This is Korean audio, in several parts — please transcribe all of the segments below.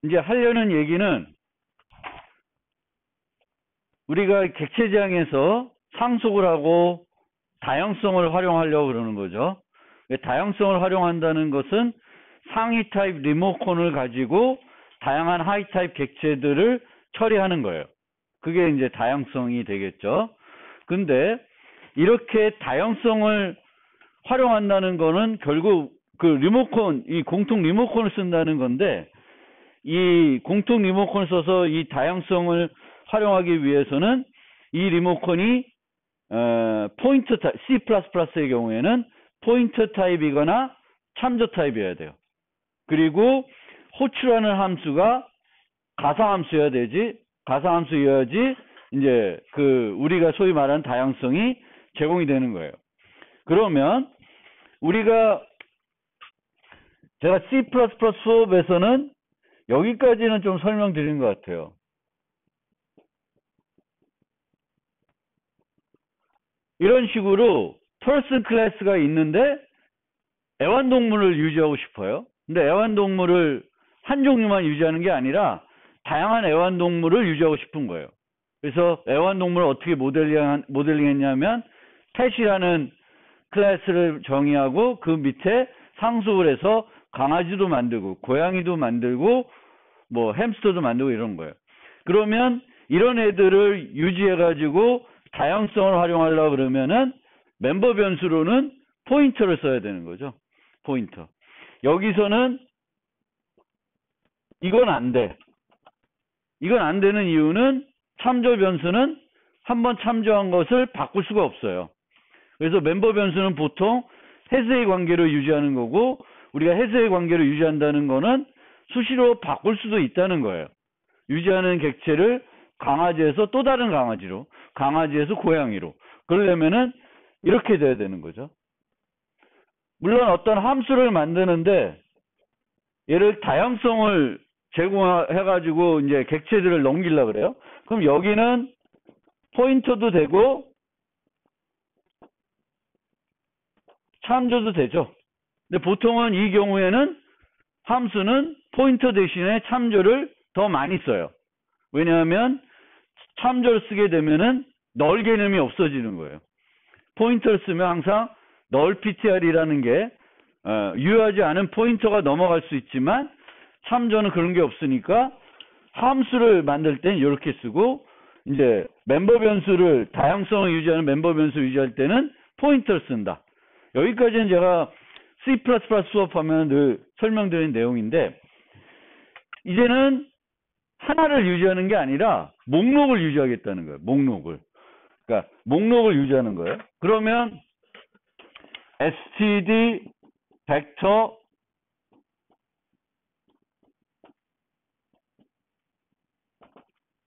이제 하려는 얘기는 우리가 객체지향에서 상속을 하고 다양성을 활용하려고 그러는 거죠. 다양성을 활용한다는 것은 상위 타입 리모컨을 가지고 다양한 하위 타입 객체들을 처리하는 거예요. 그게 이제 다양성이 되겠죠. 근데 이렇게 다양성을 활용한다는 거는 결국 그 리모컨, 이 공통 리모컨을 쓴다는 건데, 이 공통 리모컨을 써서 이 다양성을 활용하기 위해서는 이 리모컨이 포인터 타입, C++의 경우에는 포인터 타입이거나 참조 타입이어야 돼요. 그리고 호출하는 함수가 가상함수여야 되지, 가상함수여야지 이제 그 우리가 소위 말하는 다양성이 제공이 되는 거예요. 그러면 제가 C++ 수업에서는 여기까지는 좀 설명드린 것 같아요. 이런 식으로 person 클래스가 있는데 애완동물을 유지하고 싶어요. 근데 애완동물을 한 종류만 유지하는 게 아니라 다양한 애완동물을 유지하고 싶은 거예요. 그래서 애완동물을 어떻게 모델링했냐면 펫이라는 클래스를 정의하고 그 밑에 상속을 해서 강아지도 만들고 고양이도 만들고 뭐 햄스터도 만들고 이런 거예요. 그러면 이런 애들을 유지해가지고 다양성을 활용하려고 그러면은 멤버 변수로는 포인터를 써야 되는 거죠. 포인터. 여기서는 이건 안 돼. 이건 안 되는 이유는 참조 변수는 한번 참조한 것을 바꿀 수가 없어요. 그래서 멤버 변수는 보통 해수의 관계로 유지하는 거고, 우리가 해수의 관계로 유지한다는 거는 수시로 바꿀 수도 있다는 거예요. 유지하는 객체를 강아지에서 또 다른 강아지로, 강아지에서 고양이로. 그러려면은 이렇게 돼야 되는 거죠. 물론 어떤 함수를 만드는데 얘를 다양성을 제공해가지고 이제 객체들을 넘기려고 그래요. 그럼 여기는 포인터도 되고 참조도 되죠. 근데 보통은 이 경우에는 함수는 포인터 대신에 참조를 더 많이 써요. 왜냐하면 참조를 쓰게 되면은 널 개념이 없어지는 거예요. 포인터를 쓰면 항상 널 PTR이라는 게 유효하지 않은 포인터가 넘어갈 수 있지만 참조는 그런 게 없으니까 함수를 만들 땐 이렇게 쓰고, 이제 멤버 변수를 다양성을 유지하는 멤버 변수 유지할 때는 포인터를 쓴다. 여기까지는 제가 C++ 수업하면 늘 설명드린 내용인데, 이제는 하나를 유지하는 게 아니라 목록을 유지하겠다는 거예요. 목록을. 그러니까 목록을 유지하는 거예요. 그러면 std 벡터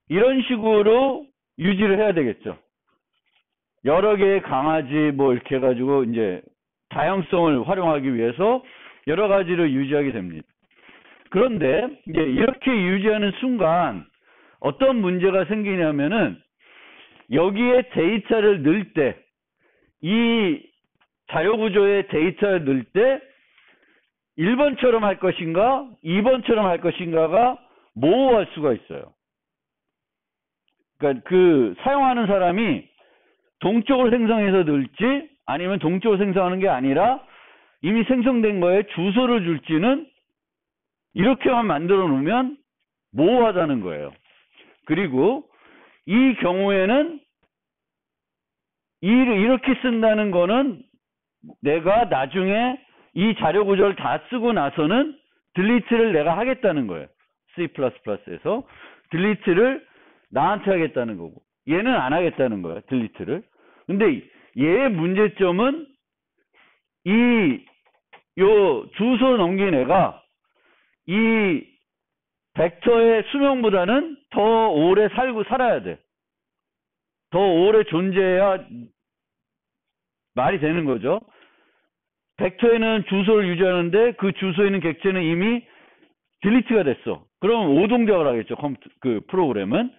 이런 식으로 유지를 해야 되겠죠. 여러 개의 강아지 뭐 이렇게 해가지고 이제 다양성을 활용하기 위해서 여러 가지를 유지하게 됩니다. 그런데 이제 이렇게 유지하는 순간 어떤 문제가 생기냐면은 여기에 데이터를 넣을 때, 이 자료구조에 데이터를 넣을 때 1번처럼 할 것인가 2번처럼 할 것인가가 모호할 수가 있어요. 그러니까 그 사용하는 사람이 동적으로 생성해서 넣을지 아니면 동적으로 생성하는 게 아니라 이미 생성된 거에 주소를 줄지는 이렇게만 만들어 놓으면 모호하다는 거예요. 그리고 이 경우에는 이렇게 쓴다는 거는 내가 나중에 이 자료 구조를 다 쓰고 나서는 딜리트를 내가 하겠다는 거예요. C++에서 딜리트를 나한테 하겠다는 거고, 얘는 안 하겠다는 거예요. 딜리트를. 근데 얘의 문제점은 요 주소 넘긴 애가 이 벡터의 수명보다는 더 오래 살아야 돼. 더 오래 존재해야 말이 되는 거죠. 벡터에는 주소를 유지하는데 그 주소에 있는 객체는 이미 딜리트가 됐어. 그럼 오동작을 하겠죠. 그 프로그램은.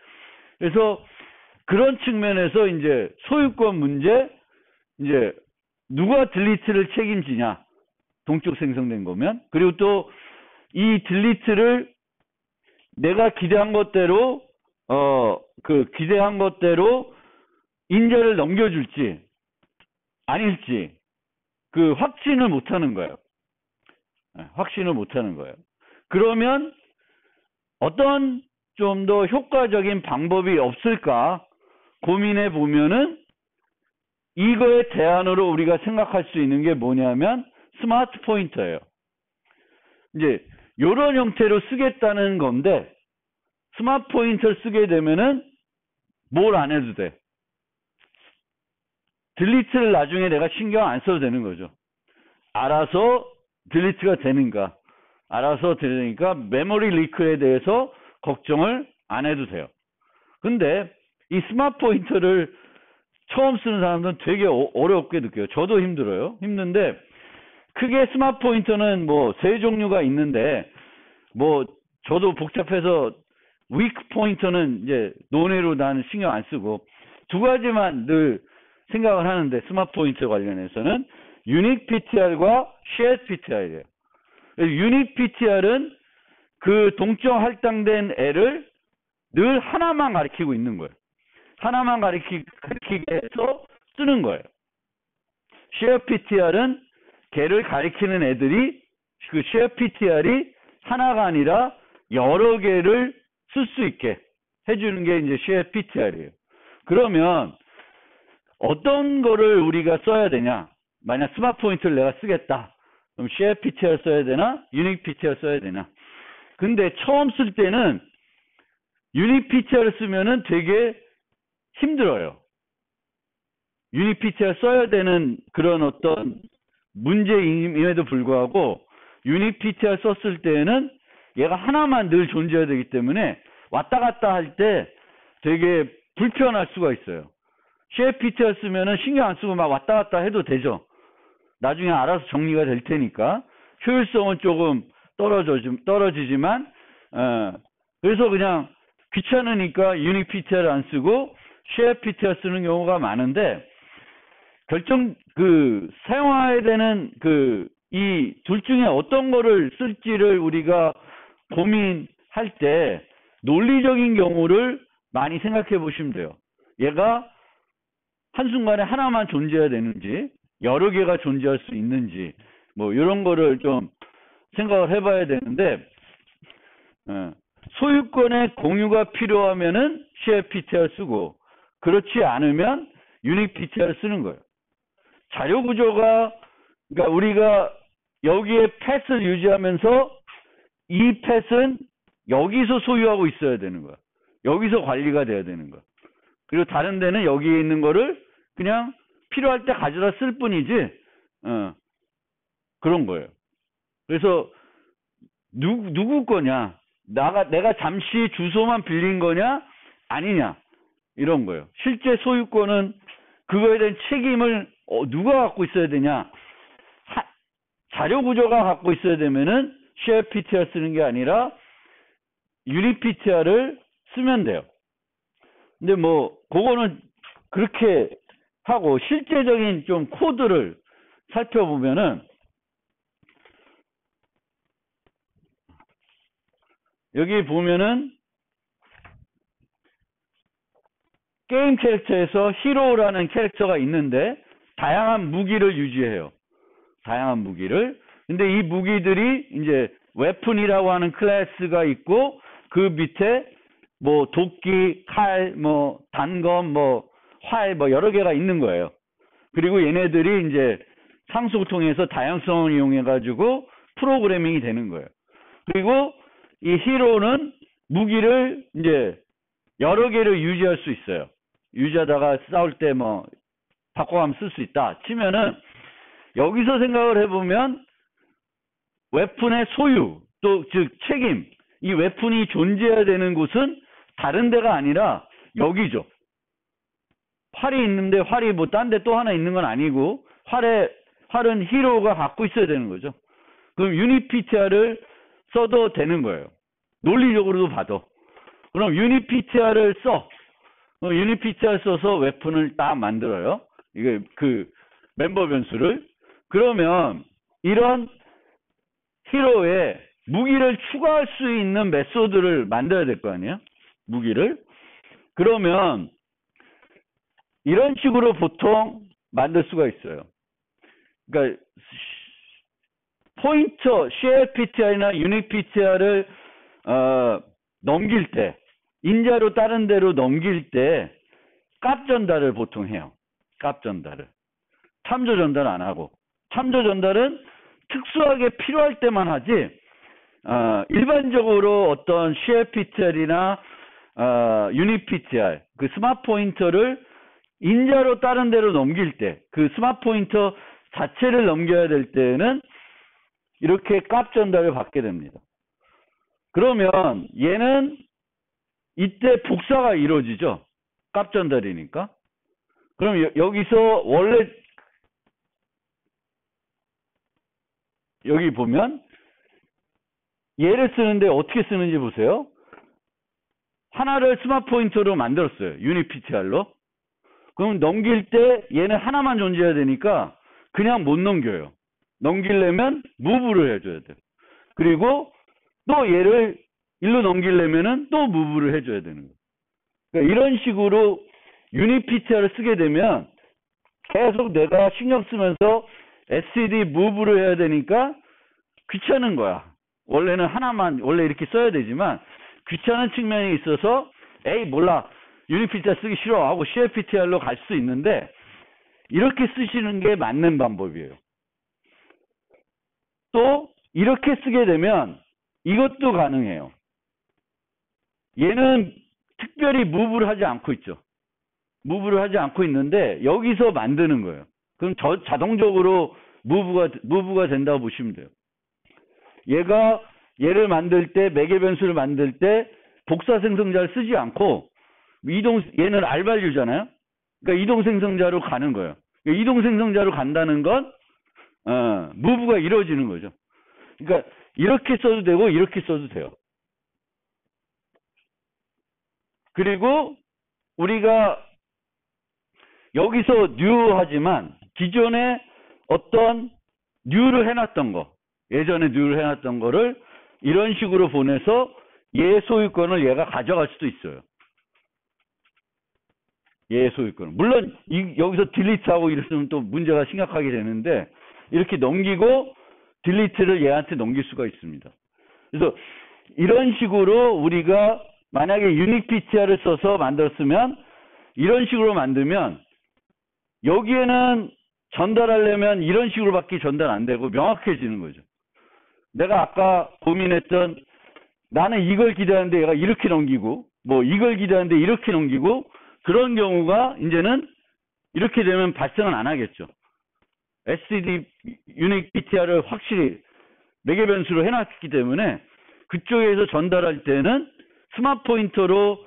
그래서 그런 측면에서 이제 소유권 문제, 이제 누가 딜리트를 책임지냐. 동적 생성된 거면. 그리고 또 이 딜리트를 내가 기대한 것대로 기대한 것대로 인재를 넘겨줄지 아닐지 그 확신을 못 하는 거예요. 확신을 못 하는 거예요. 그러면 어떤 좀 더 효과적인 방법이 없을까 고민해 보면은 이거의 대안으로 우리가 생각할 수 있는 게 뭐냐면 스마트 포인터예요. 이제 이런 형태로 쓰겠다는 건데 스마트 포인터를 쓰게 되면은 뭘 안 해도 돼. 딜리트를 나중에 내가 신경 안 써도 되는 거죠. 알아서 딜리트가 되는가. 알아서 되니까 메모리 리크에 대해서 걱정을 안 해도 돼요. 근데 이 스마트 포인터를 처음 쓰는 사람들은 되게 어렵게 느껴요. 저도 힘들어요. 힘든데 크게 스마트 포인터는 뭐 세 종류가 있는데 뭐 저도 복잡해서 위크 포인터는 이제 논외로 나는 신경 안 쓰고 두 가지만 늘 생각을 하는데 스마트 포인터 관련해서는 유닉 PTR과 쉐어드 PTR이에요. 유닉 PTR은 그 동적 할당된 애를 늘 하나만 가리키고 있는 거예요. 하나만 가리키게 해서 쓰는 거예요. 쉐어 PTR은 걔를 가리키는 애들이 그 쉐어 PTR이 하나가 아니라 여러 개를 쓸 수 있게 해주는 게 이제 쉐어 PTR이에요. 그러면 어떤 거를 우리가 써야 되냐? 만약 스마트 포인터를 내가 쓰겠다. 그럼 쉐어 PTR 써야 되나? 유닉 PTR 써야 되나? 근데 처음 쓸 때는 유닉 PTR을 쓰면은 되게 힘들어요. 유닉 PTR 써야 되는 그런 어떤 문제임에도 불구하고 유닉 PTR 썼을 때는 얘가 하나만 늘 존재해야 되기 때문에 왔다 갔다 할 때 되게 불편할 수가 있어요. 쉐어 PTR 쓰면은 신경 안 쓰고 막 왔다 갔다 해도 되죠. 나중에 알아서 정리가 될 테니까 효율성은 조금 떨어지지만 그래서 그냥 귀찮으니까 유닉 PTR 안 쓰고 쉐어 PTR 쓰는 경우가 많은데 사용해야 되는 이 둘 중에 어떤 거를 쓸지를 우리가 고민할 때 논리적인 경우를 많이 생각해 보시면 돼요. 얘가 한순간에 하나만 존재해야 되는지 여러 개가 존재할 수 있는지 뭐 이런 거를 좀 생각을 해봐야 되는데 소유권의 공유가 필요하면은 쉐어 PTR 쓰고 그렇지 않으면 유닉 PTR 쓰는 거예요. 자료 구조가 그러니까 우리가 여기에 펫을 유지하면서 이 펫은 여기서 소유하고 있어야 되는 거야. 여기서 관리가 돼야 되는 거야. 그리고 다른 데는 여기에 있는 거를 그냥 필요할 때 가져다 쓸 뿐이지 그런 거예요. 그래서 누구 거냐? 내가 잠시 주소만 빌린 거냐? 아니냐? 이런 거예요. 실제 소유권은 그거에 대한 책임을 누가 갖고 있어야 되냐? 자료 구조가 갖고 있어야 되면은 쉐어 PTR 쓰는 게 아니라 유닉 PTR을 쓰면 돼요. 근데 뭐 그거는 그렇게 하고 실제적인 좀 코드를 살펴보면은 여기 보면은 게임 캐릭터에서 히로라는 캐릭터가 있는데 다양한 무기를 유지해요. 다양한 무기를. 근데 이 무기들이 이제 웨폰이라고 하는 클래스가 있고 그 밑에 뭐 도끼, 칼, 뭐 단검, 뭐 활, 뭐 여러 개가 있는 거예요. 그리고 얘네들이 이제 상속을 통해서 다양성을 이용해 가지고 프로그래밍이 되는 거예요. 그리고 이 히로는 무기를 이제 여러 개를 유지할 수 있어요. 유지하다가 싸울 때 뭐 바꿔가면 쓸 수 있다 치면은 여기서 생각을 해보면 웨폰의 소유 또 즉 책임 이 웨폰이 존재해야 되는 곳은 다른 데가 아니라 여기죠. 활이 있는데 활이 뭐 딴 데 또 하나 있는 건 아니고 활은 히로가 갖고 있어야 되는 거죠. 그럼 유닛 PTR을 써도 되는 거예요. 논리적으로도 봐도. 그럼 유닛 PTR을 써. 유닛 PTR 써서 웨폰을 딱 만들어요. 이게 그 멤버 변수를. 그러면 이런 히로의 무기를 추가할 수 있는 메소드를 만들어야 될 거 아니에요? 무기를. 그러면 이런 식으로 보통 만들 수가 있어요. 그러니까 포인터, CLPTR이나 UniPTR을 넘길 때, 인자로 다른 데로 넘길 때 값 전달을 보통 해요. 값 전달을. 참조 전달 안 하고. 참조 전달은 특수하게 필요할 때만 하지, 일반적으로 어떤 CLPTR이나 UniPTR, 그 스마트 포인터를 인자로 다른 데로 넘길 때, 그 스마트 포인터 자체를 넘겨야 될 때는 이렇게 값 전달을 받게 됩니다. 그러면 얘는 이때 복사가 이루어지죠. 값 전달이니까. 그럼 여기서 원래 여기 보면 얘를 쓰는데 어떻게 쓰는지 보세요. 하나를 스마트 포인터로 만들었어요. UniPTR로. 그럼 넘길 때 얘는 하나만 존재해야 되니까 그냥 못 넘겨요. 넘기려면 무브를 해줘야 돼요. 그리고 또 얘를 일로 넘기려면은 또 무브를 해줘야 되는 거예요. 그러니까 이런 식으로 UniPTR을 쓰게 되면 계속 내가 신경 쓰면서 SCD 무브를 해야 되니까 귀찮은 거야. 원래는 하나만 원래 이렇게 써야 되지만 귀찮은 측면이 있어서 에이 몰라 UniPTR 쓰기 싫어 하고 CLPTR로 갈 수 있는데 이렇게 쓰시는 게 맞는 방법이에요. 또 이렇게 쓰게 되면 이것도 가능해요. 얘는 특별히 무브를 하지 않고 있죠. 무브를 하지 않고 있는데 여기서 만드는 거예요. 그럼 자동적으로 무브가 된다고 보시면 돼요. 얘를 만들 때 매개 변수를 만들 때 복사 생성자를 쓰지 않고 얘는 알발류잖아요. 그러니까 이동 생성자로 가는 거예요. 그러니까 이동 생성자로 간다는 건 무브가 이루어지는 거죠. 그러니까 이렇게 써도 되고 이렇게 써도 돼요. 그리고 우리가 여기서 new 하지만 기존에 어떤 new를 해놨던 거, 예전에 new를 해놨던 거를 이런 식으로 보내서 얘 소유권을 얘가 가져갈 수도 있어요. 얘 소유권. 물론 여기서 딜리트하고 이랬으면 또 문제가 심각하게 되는데 이렇게 넘기고 딜리트를 얘한테 넘길 수가 있습니다. 그래서 이런 식으로 우리가 만약에 UniPTR을 써서 만들었으면 이런 식으로 만들면 여기에는 전달하려면 이런 식으로밖에 전달 안 되고 명확해지는 거죠. 내가 아까 고민했던 나는 이걸 기대하는데 얘가 이렇게 넘기고 뭐 이걸 기대하는데 이렇게 넘기고 그런 경우가 이제는 이렇게 되면 발생은 안 하겠죠. SCD UniPTR을 확실히 매개 변수로 해놨기 때문에 그쪽에서 전달할 때는 스마트 포인터로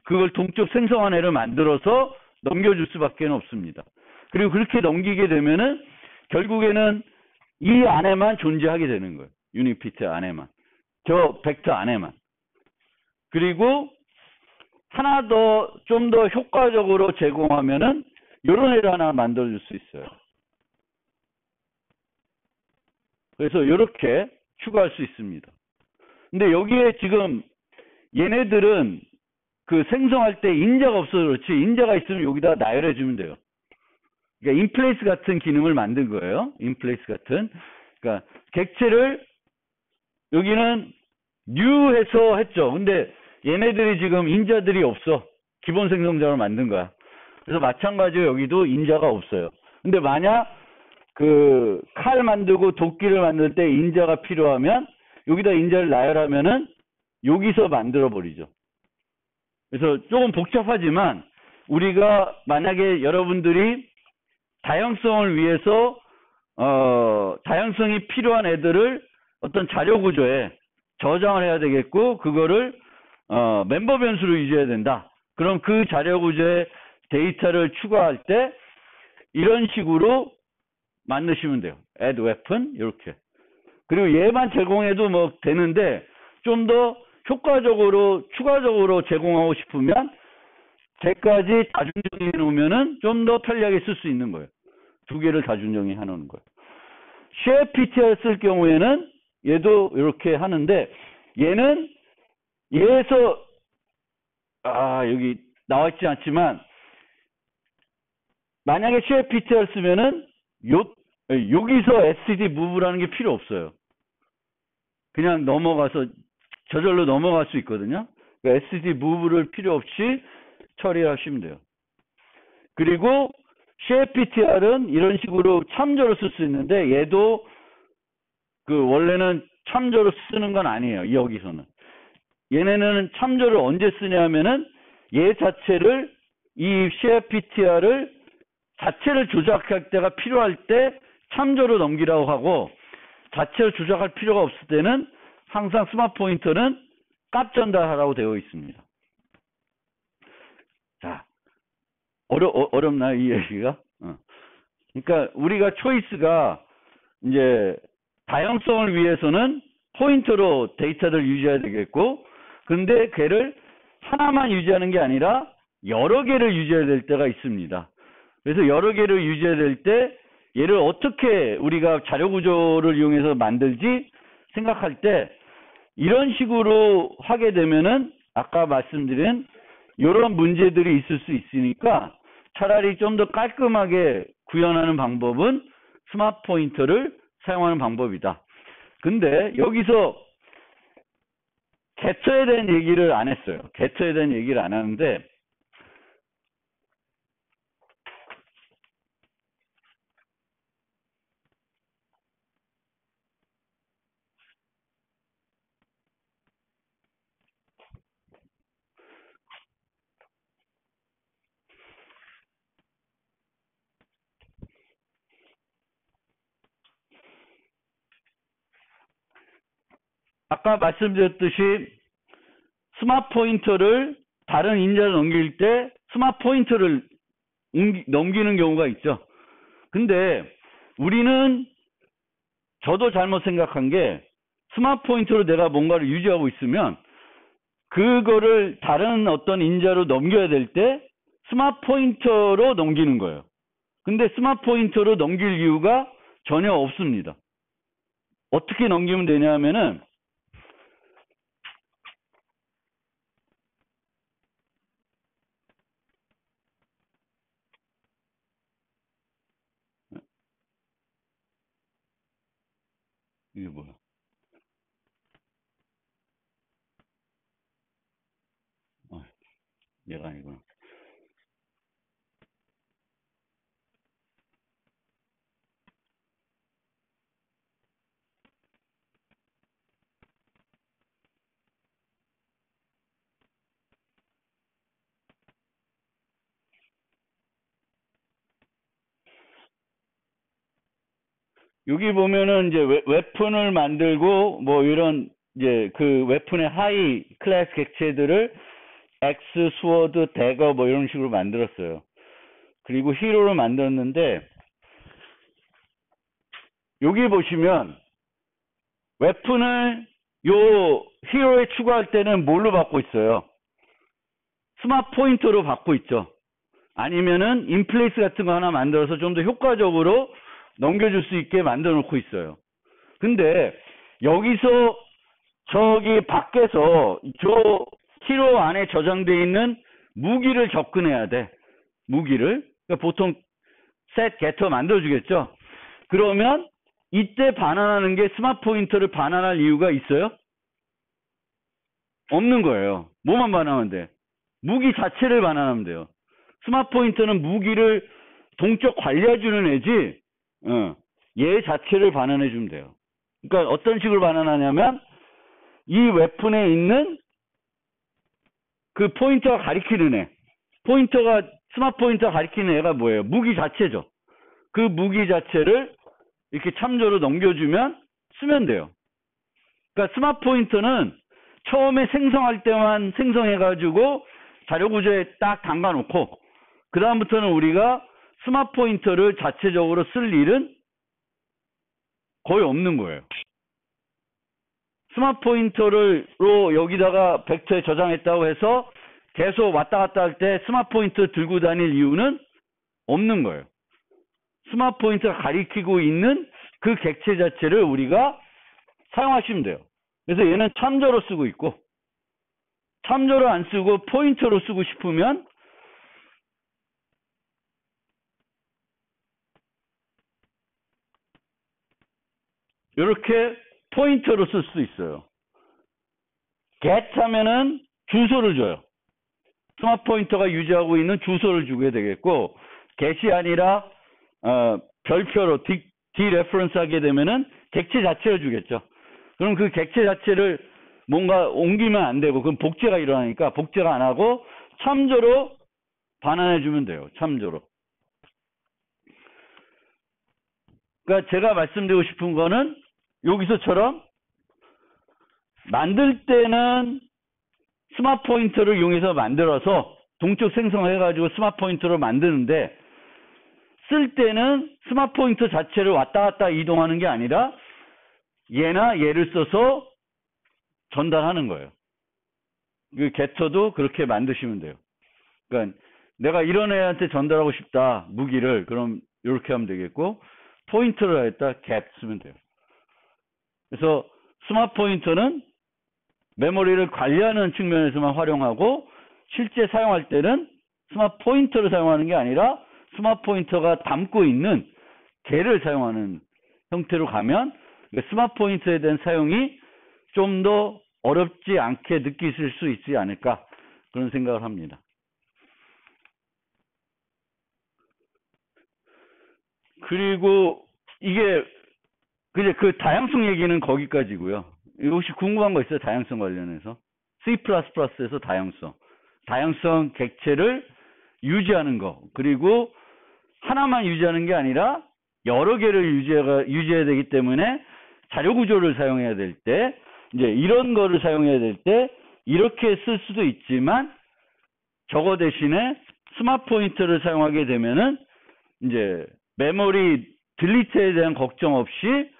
그걸 동적 생성한 애를 만들어서 넘겨줄 수밖에 없습니다. 그리고 그렇게 넘기게 되면은 결국에는 이 안에만 존재하게 되는 거예요. UniPTR 안에만. 저 벡터 안에만. 그리고 하나 더, 좀 더 효과적으로 제공하면은 요런 애를 하나 만들어줄 수 있어요. 그래서 이렇게 추가할 수 있습니다. 근데 여기에 지금 얘네들은 그 생성할 때 인자가 없어서 그렇지 인자가 있으면 여기다 나열해 주면 돼요. 그러니까 인플레이스 같은 기능을 만든 거예요. 인플레이스 같은. 그러니까 객체를 여기는 new 해서 했죠. 근데 얘네들이 지금 인자들이 없어. 기본 생성자로 만든 거야. 그래서 마찬가지로 여기도 인자가 없어요. 근데 만약 그 칼 만들고 도끼를 만들 때 인자가 필요하면 여기다 인자를 나열하면은 여기서 만들어 버리죠. 그래서 조금 복잡하지만 우리가 만약에 여러분들이 다양성을 위해서 다양성이 필요한 애들을 어떤 자료 구조에 저장을 해야 되겠고 그거를 멤버 변수로 유지해야 된다. 그럼 그 자료 구조에 데이터를 추가할 때 이런 식으로 만드시면 돼요. add weapon 이렇게. 그리고 얘만 제공해도 뭐 되는데 좀 더 효과적으로 추가적으로 제공하고 싶으면 쟤까지 다중정의해 놓으면은 좀 더 편리하게 쓸 수 있는 거예요. 두 개를 다중정의해 놓는 거예요. CLPTR 쓸 경우에는 얘도 이렇게 하는데 얘는 얘에서 여기 나와 있지 않지만 만약에 CFPTR 쓰면은 여기서 STD 무브라는 게 필요 없어요. 그냥 넘어가서 저절로 넘어갈 수 있거든요. 그러니까 STD 무브를 필요 없이 처리하시면 돼요. 그리고 CFPTR은 이런 식으로 참조로 쓸 수 있는데 얘도 원래는 참조로 쓰는 건 아니에요. 여기서는. 얘네는 참조를 언제 쓰냐면은 얘 자체를 이 CFPTR을 자체를 조작할 때가 필요할 때 참조로 넘기라고 하고 자체를 조작할 필요가 없을 때는 항상 스마트 포인터는 값 전달하라고 되어 있습니다. 자, 어렵나요, 이 얘기가? 그러니까 우리가 초이스가 이제 다양성을 위해서는 포인터로 데이터를 유지해야 되겠고, 근데 걔를 하나만 유지하는 게 아니라 여러 개를 유지해야 될 때가 있습니다. 그래서 여러 개를 유지해야 될 때 얘를 어떻게 우리가 자료 구조를 이용해서 만들지 생각할 때 이런 식으로 하게 되면은 아까 말씀드린 이런 문제들이 있을 수 있으니까 차라리 좀 더 깔끔하게 구현하는 방법은 스마트 포인터를 사용하는 방법이다. 근데 여기서 게터에 대한 얘기를 안 했어요. 게터에 대한 얘기를 안 하는데 아까 말씀드렸듯이 스마트 포인터를 다른 인자로 넘길 때 스마트 포인터를 넘기는 경우가 있죠. 근데 우리는 저도 잘못 생각한 게 스마트 포인터로 내가 뭔가를 유지하고 있으면 그거를 다른 어떤 인자로 넘겨야 될 때 스마트 포인터로 넘기는 거예요. 근데 스마트 포인터로 넘길 이유가 전혀 없습니다. 어떻게 넘기면 되냐면은 이게 뭐야? 얘가 아니구나. 여기 보면은 이제 웨폰을 만들고 뭐 이런 이제 그 웨폰의 하이 클래스 객체들을 엑스, 스워드, 대거 뭐 이런 식으로 만들었어요. 그리고 히로를 만들었는데 여기 보시면 웨폰을 요 히로에 추가할 때는 뭘로 받고 있어요? 스마트 포인터로 받고 있죠. 아니면은 인플레이스 같은 거 하나 만들어서 좀 더 효과적으로 넘겨줄 수 있게 만들어 놓고 있어요. 근데 여기서 저기 밖에서 저 히로 안에 저장되어 있는 무기를 접근해야 돼. 무기를. 그러니까 보통 셋 게터 만들어주겠죠. 그러면 이때 반환하는 게 스마트 포인터를 반환할 이유가 있어요? 없는 거예요. 뭐만 반환하면 돼? 무기 자체를 반환하면 돼요. 스마트 포인터는 무기를 동적 관리해주는 애지, 얘 자체를 반환해주면 돼요. 그러니까 어떤 식으로 반환하냐면, 이 웨폰에 있는 그 포인터가 가리키는 애. 스마트 포인터가 가리키는 애가 뭐예요? 무기 자체죠. 그 무기 자체를 이렇게 참조로 넘겨주면 쓰면 돼요. 그러니까 스마트 포인터는 처음에 생성할 때만 생성해가지고 자료 구조에 딱 담가놓고, 그 다음부터는 우리가 스마트 포인터를 자체적으로 쓸 일은 거의 없는 거예요. 스마트 포인터로 여기다가 벡터에 저장했다고 해서 계속 왔다 갔다 할 때 스마트 포인터 들고 다닐 이유는 없는 거예요. 스마트 포인터가 가리키고 있는 그 객체 자체를 우리가 사용하시면 돼요. 그래서 얘는 참조로 쓰고 있고, 참조로 안 쓰고 포인터로 쓰고 싶으면 이렇게 포인터로 쓸 수 있어요. get 하면은 주소를 줘요. 스마트 포인터가 유지하고 있는 주소를 주게 되겠고, get이 아니라 별표로 디레퍼런스 하게 되면은 객체 자체를 주겠죠. 그럼 그 객체 자체를 뭔가 옮기면 안 되고, 그럼 복제가 일어나니까 복제가 안 하고 참조로 반환해 주면 돼요. 참조로. 그러니까 제가 말씀드리고 싶은 거는 여기서처럼 만들 때는 스마트 포인터를 이용해서 만들어서 동적 생성해가지고 스마트 포인터로 만드는데, 쓸 때는 스마트 포인터 자체를 왔다 갔다 이동하는 게 아니라 얘나 얘를 써서 전달하는 거예요. 그 게터도 그렇게 만드시면 돼요. 그러니까 내가 이런 애한테 전달하고 싶다, 무기를. 그럼 이렇게 하면 되겠고, 포인터를 했다, get 쓰면 돼요. 그래서 스마트 포인터는 메모리를 관리하는 측면에서만 활용하고, 실제 사용할 때는 스마트 포인터를 사용하는 게 아니라 스마트 포인터가 담고 있는 개를 사용하는 형태로 가면 스마트 포인터에 대한 사용이 좀 더 어렵지 않게 느끼실 수 있지 않을까, 그런 생각을 합니다. 그리고 이게 그냥 그 다양성 얘기는 거기까지고요. 혹시 궁금한 거 있어요? 다양성 관련해서? C++에서 다양성 객체를 유지하는 거, 그리고 하나만 유지하는 게 아니라 여러 개를 유지해야 되기 때문에 자료 구조를 사용해야 될 때, 이제 이런 거를 사용해야 될 때 이렇게 쓸 수도 있지만, 저거 대신에 스마트 포인터를 사용하게 되면은 이제 메모리 딜리트에 대한 걱정 없이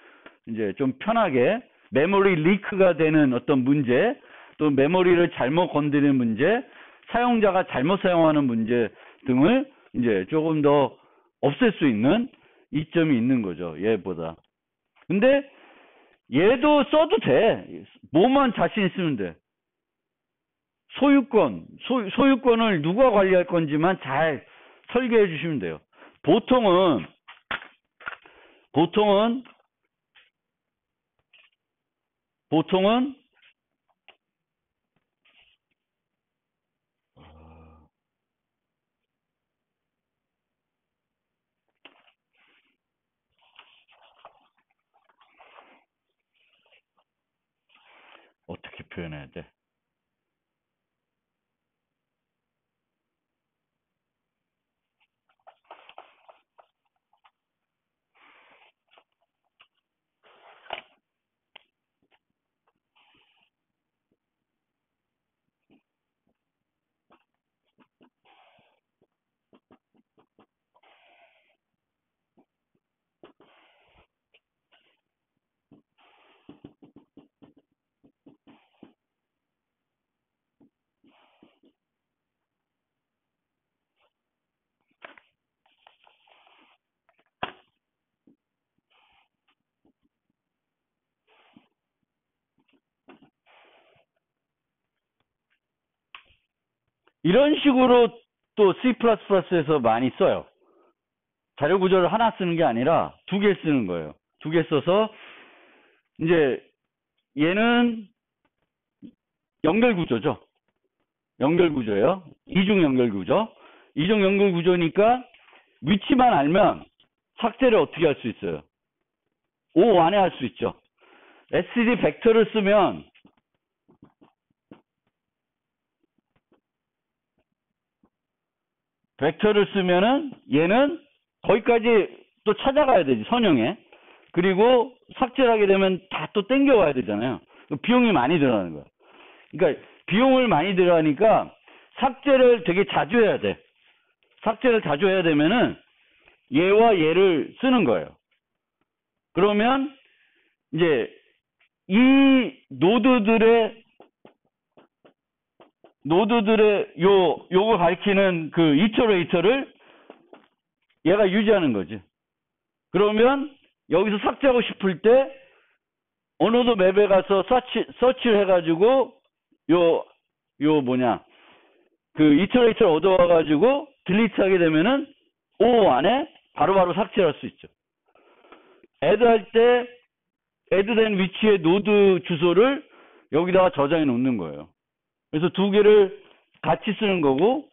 이제 좀 편하게 메모리 리크가 되는 어떤 문제, 또 메모리를 잘못 건드리는 문제, 사용자가 잘못 사용하는 문제 등을 이제 조금 더 없앨 수 있는 이점이 있는 거죠, 얘보다. 근데 얘도 써도 돼. 뭐만 자신 있으면 돼. 소유권을 누가 관리할 건지만 잘 설계해 주시면 돼요. 보통은 어떻게 표현해야 돼? 이런 식으로 또 C++에서 많이 써요. 자료 구조를 하나 쓰는 게 아니라 두 개 쓰는 거예요. 두 개 써서 이제 얘는 연결 구조죠. 연결 구조예요. 이중 연결 구조. 이중 연결 구조니까 위치만 알면 삭제를 어떻게 할 수 있어요? O 안에 할 수 있죠. STD 벡터를 쓰면 는 얘는 거기까지 또 찾아가야 되지, 선형에. 그리고 삭제를 하게 되면 다 또 땡겨와야 되잖아요. 비용이 많이 들어가는 거야. 그러니까 비용을 많이 들어가니까 삭제를 되게 자주 해야 돼. 삭제를 자주 해야 되면은 얘와 얘를 쓰는 거예요. 그러면 이제 이 노드들의 요걸 가리키는 그 이터레이터를 얘가 유지하는 거지. 그러면 여기서 삭제하고 싶을 때 어느도 맵에 가서 서치를 해가지고 그 이터레이터를 얻어와가지고 딜리트 하게 되면은 5 안에 바로바로 삭제할 수 있죠. 애드할 때 애드된 위치의 노드 주소를 여기다가 저장해 놓는 거예요. 그래서 두 개를 같이 쓰는 거고,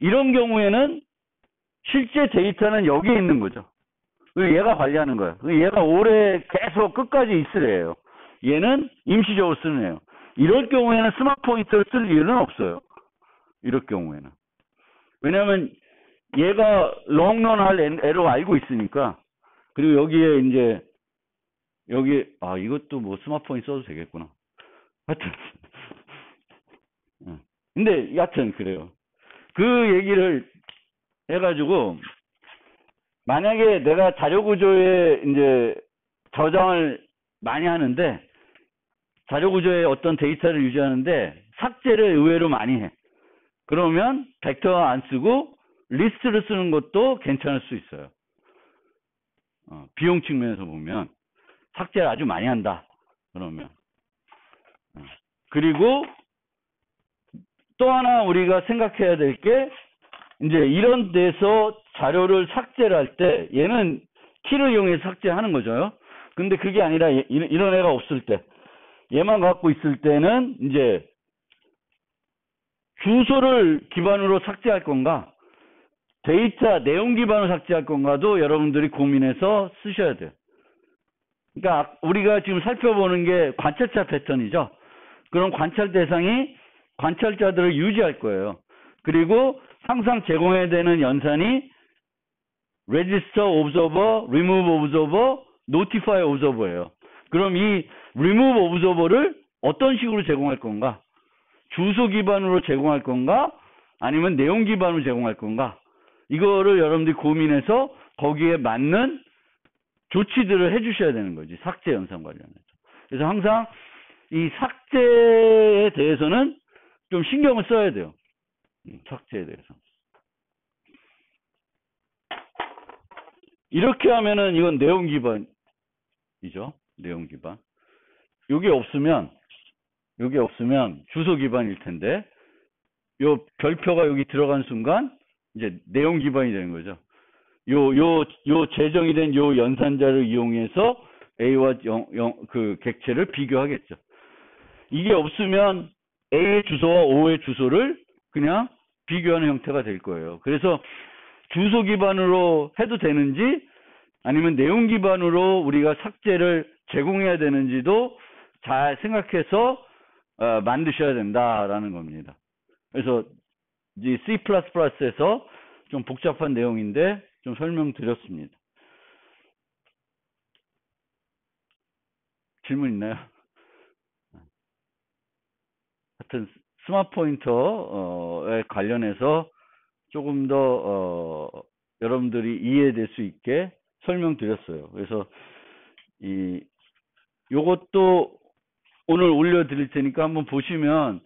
이런 경우에는 실제 데이터는 여기에 있는 거죠. 얘가 관리하는 거예요. 얘가 오래 계속 끝까지 있으래요. 얘는 임시적으로 쓰는 애예요. 이럴 경우에는 스마트 포인터를 쓸 이유는 없어요. 이럴 경우에는. 왜냐하면 얘가 롱런 할 애로 알고 있으니까. 그리고 여기에 이제 이것도 뭐 스마트 포인트 써도 되겠구나. 하여튼 근데 여하튼 그래요. 그 얘기를 해가지고, 만약에 내가 자료 구조에 이제 저장을 많이 하는데, 자료 구조에 어떤 데이터를 유지하는데 삭제를 의외로 많이 해. 그러면 벡터 안 쓰고 리스트를 쓰는 것도 괜찮을 수 있어요. 비용 측면에서 보면 삭제를 아주 많이 한다. 그러면. 그리고 또 하나 우리가 생각해야 될 게, 이제 이런 데서 자료를 삭제를 할 때 얘는 키를 이용해서 삭제하는 거죠. 근데 그게 아니라 이런 애가 없을 때, 얘만 갖고 있을 때는 이제 주소를 기반으로 삭제할 건가, 데이터 내용 기반으로 삭제할 건가도 여러분들이 고민해서 쓰셔야 돼요. 그러니까 우리가 지금 살펴보는 게 관찰자 패턴이죠. 그럼 관찰 대상이 관찰자들을 유지할 거예요. 그리고 항상 제공해야 되는 연산이 register observer, remove observer, notify observer예요. 그럼 이 remove observer를 어떤 식으로 제공할 건가? 주소 기반으로 제공할 건가? 아니면 내용 기반으로 제공할 건가? 이거를 여러분들이 고민해서 거기에 맞는 조치들을 해주셔야 되는 거지. 삭제 연산 관련해서. 그래서 항상 이 삭제에 대해서는 좀 신경을 써야 돼요. 삭제에 대해서. 이렇게 하면은 이건 내용 기반이죠. 내용 기반. 요게 없으면 주소 기반일 텐데, 요 별표가 여기 들어간 순간 이제 내용 기반이 되는 거죠. 요 제정이 된 요 연산자를 이용해서 A와 그 객체를 비교하겠죠. 이게 없으면 A의 주소와 O의 주소를 그냥 비교하는 형태가 될 거예요. 그래서 주소 기반으로 해도 되는지 아니면 내용 기반으로 우리가 삭제를 제공해야 되는지도 잘 생각해서 만드셔야 된다라는 겁니다. 그래서 이 C++에서 좀 복잡한 내용인데 좀 설명드렸습니다. 질문 있나요? 하여튼 스마트 포인터에 관련해서 조금 더 여러분들이 이해될 수 있게 설명드렸어요. 그래서 요것도 오늘 올려드릴 테니까 한번 보시면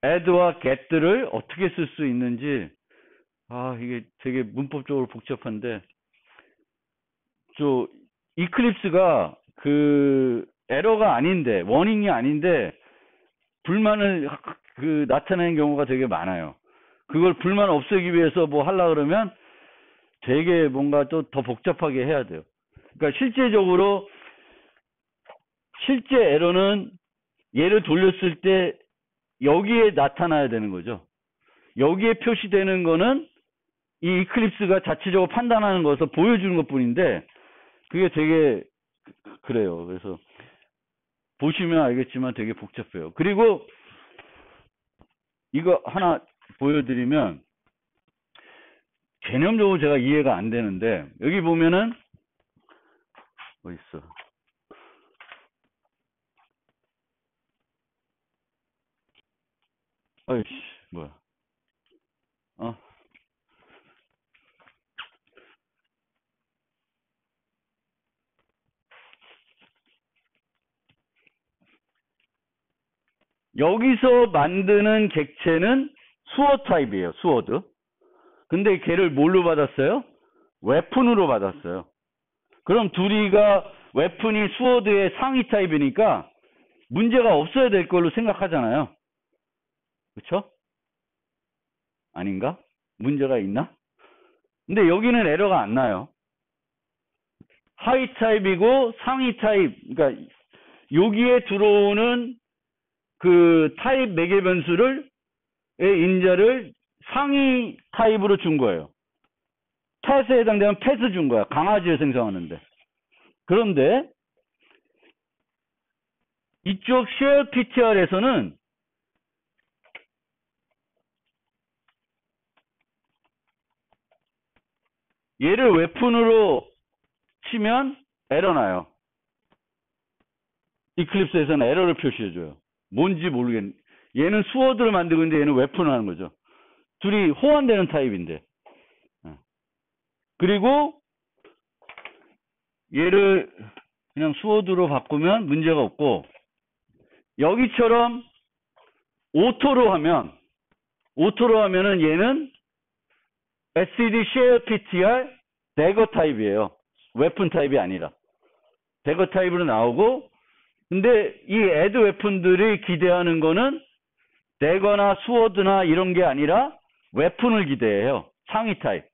add와 get들을 어떻게 쓸 수 있는지, 이게 되게 문법적으로 복잡한데, 이클립스가 그 에러가 아닌데, 워닝이 아닌데 불만을 나타내는 경우가 되게 많아요. 그걸 불만 없애기 위해서 뭐 하려고 그러면 되게 뭔가 또 더 복잡하게 해야 돼요. 그러니까 실제 에러는 얘를 돌렸을 때 여기에 나타나야 되는 거죠. 여기에 표시되는 거는 이 이클립스가 자체적으로 판단하는 것을 보여주는 것 뿐인데, 그게 되게 그래요. 그래서 보시면 알겠지만 되게 복잡해요. 그리고 이거 하나 보여드리면 개념적으로 제가 이해가 안 되는데, 여기 보면은 어디 있어? 아이씨, 뭐야? 여기서 만드는 객체는 수어 타입이에요. 수어드. 근데 걔를 뭘로 받았어요? 웨폰으로 받았어요. 그럼 둘이가 웨폰이 스워드의 상위 타입이니까 문제가 없어야 될 걸로 생각하잖아요. 그렇죠? 아닌가? 문제가 있나? 근데 여기는 에러가 안 나요. 하위 타입이고 상위 타입, 그러니까 여기에 들어오는 그 타입 매개 변수를 인자를 상위 타입으로 준 거예요. 펫에 해당되면 펫을 준 거야. 강아지를 생성하는데. 그런데 이쪽 share ptr에서는 얘를 웨폰으로 치면 에러 나요. 이클립스에서는 에러를 표시해줘요. 뭔지 모르겠네. 얘는 스워드를 만들고 있는데 얘는 웨폰을 하는 거죠. 둘이 호환되는 타입인데. 그리고 얘를 그냥 스워드로 바꾸면 문제가 없고, 여기처럼 오토로 하면은 얘는 SCD share ptr 대거 타입이에요. 웨폰 타입이 아니라. 대거 타입으로 나오고, 근데 이 add 웨폰들이 기대하는 거는 대거나 스워드나 이런 게 아니라 웨폰을 기대해요. 상위 타입.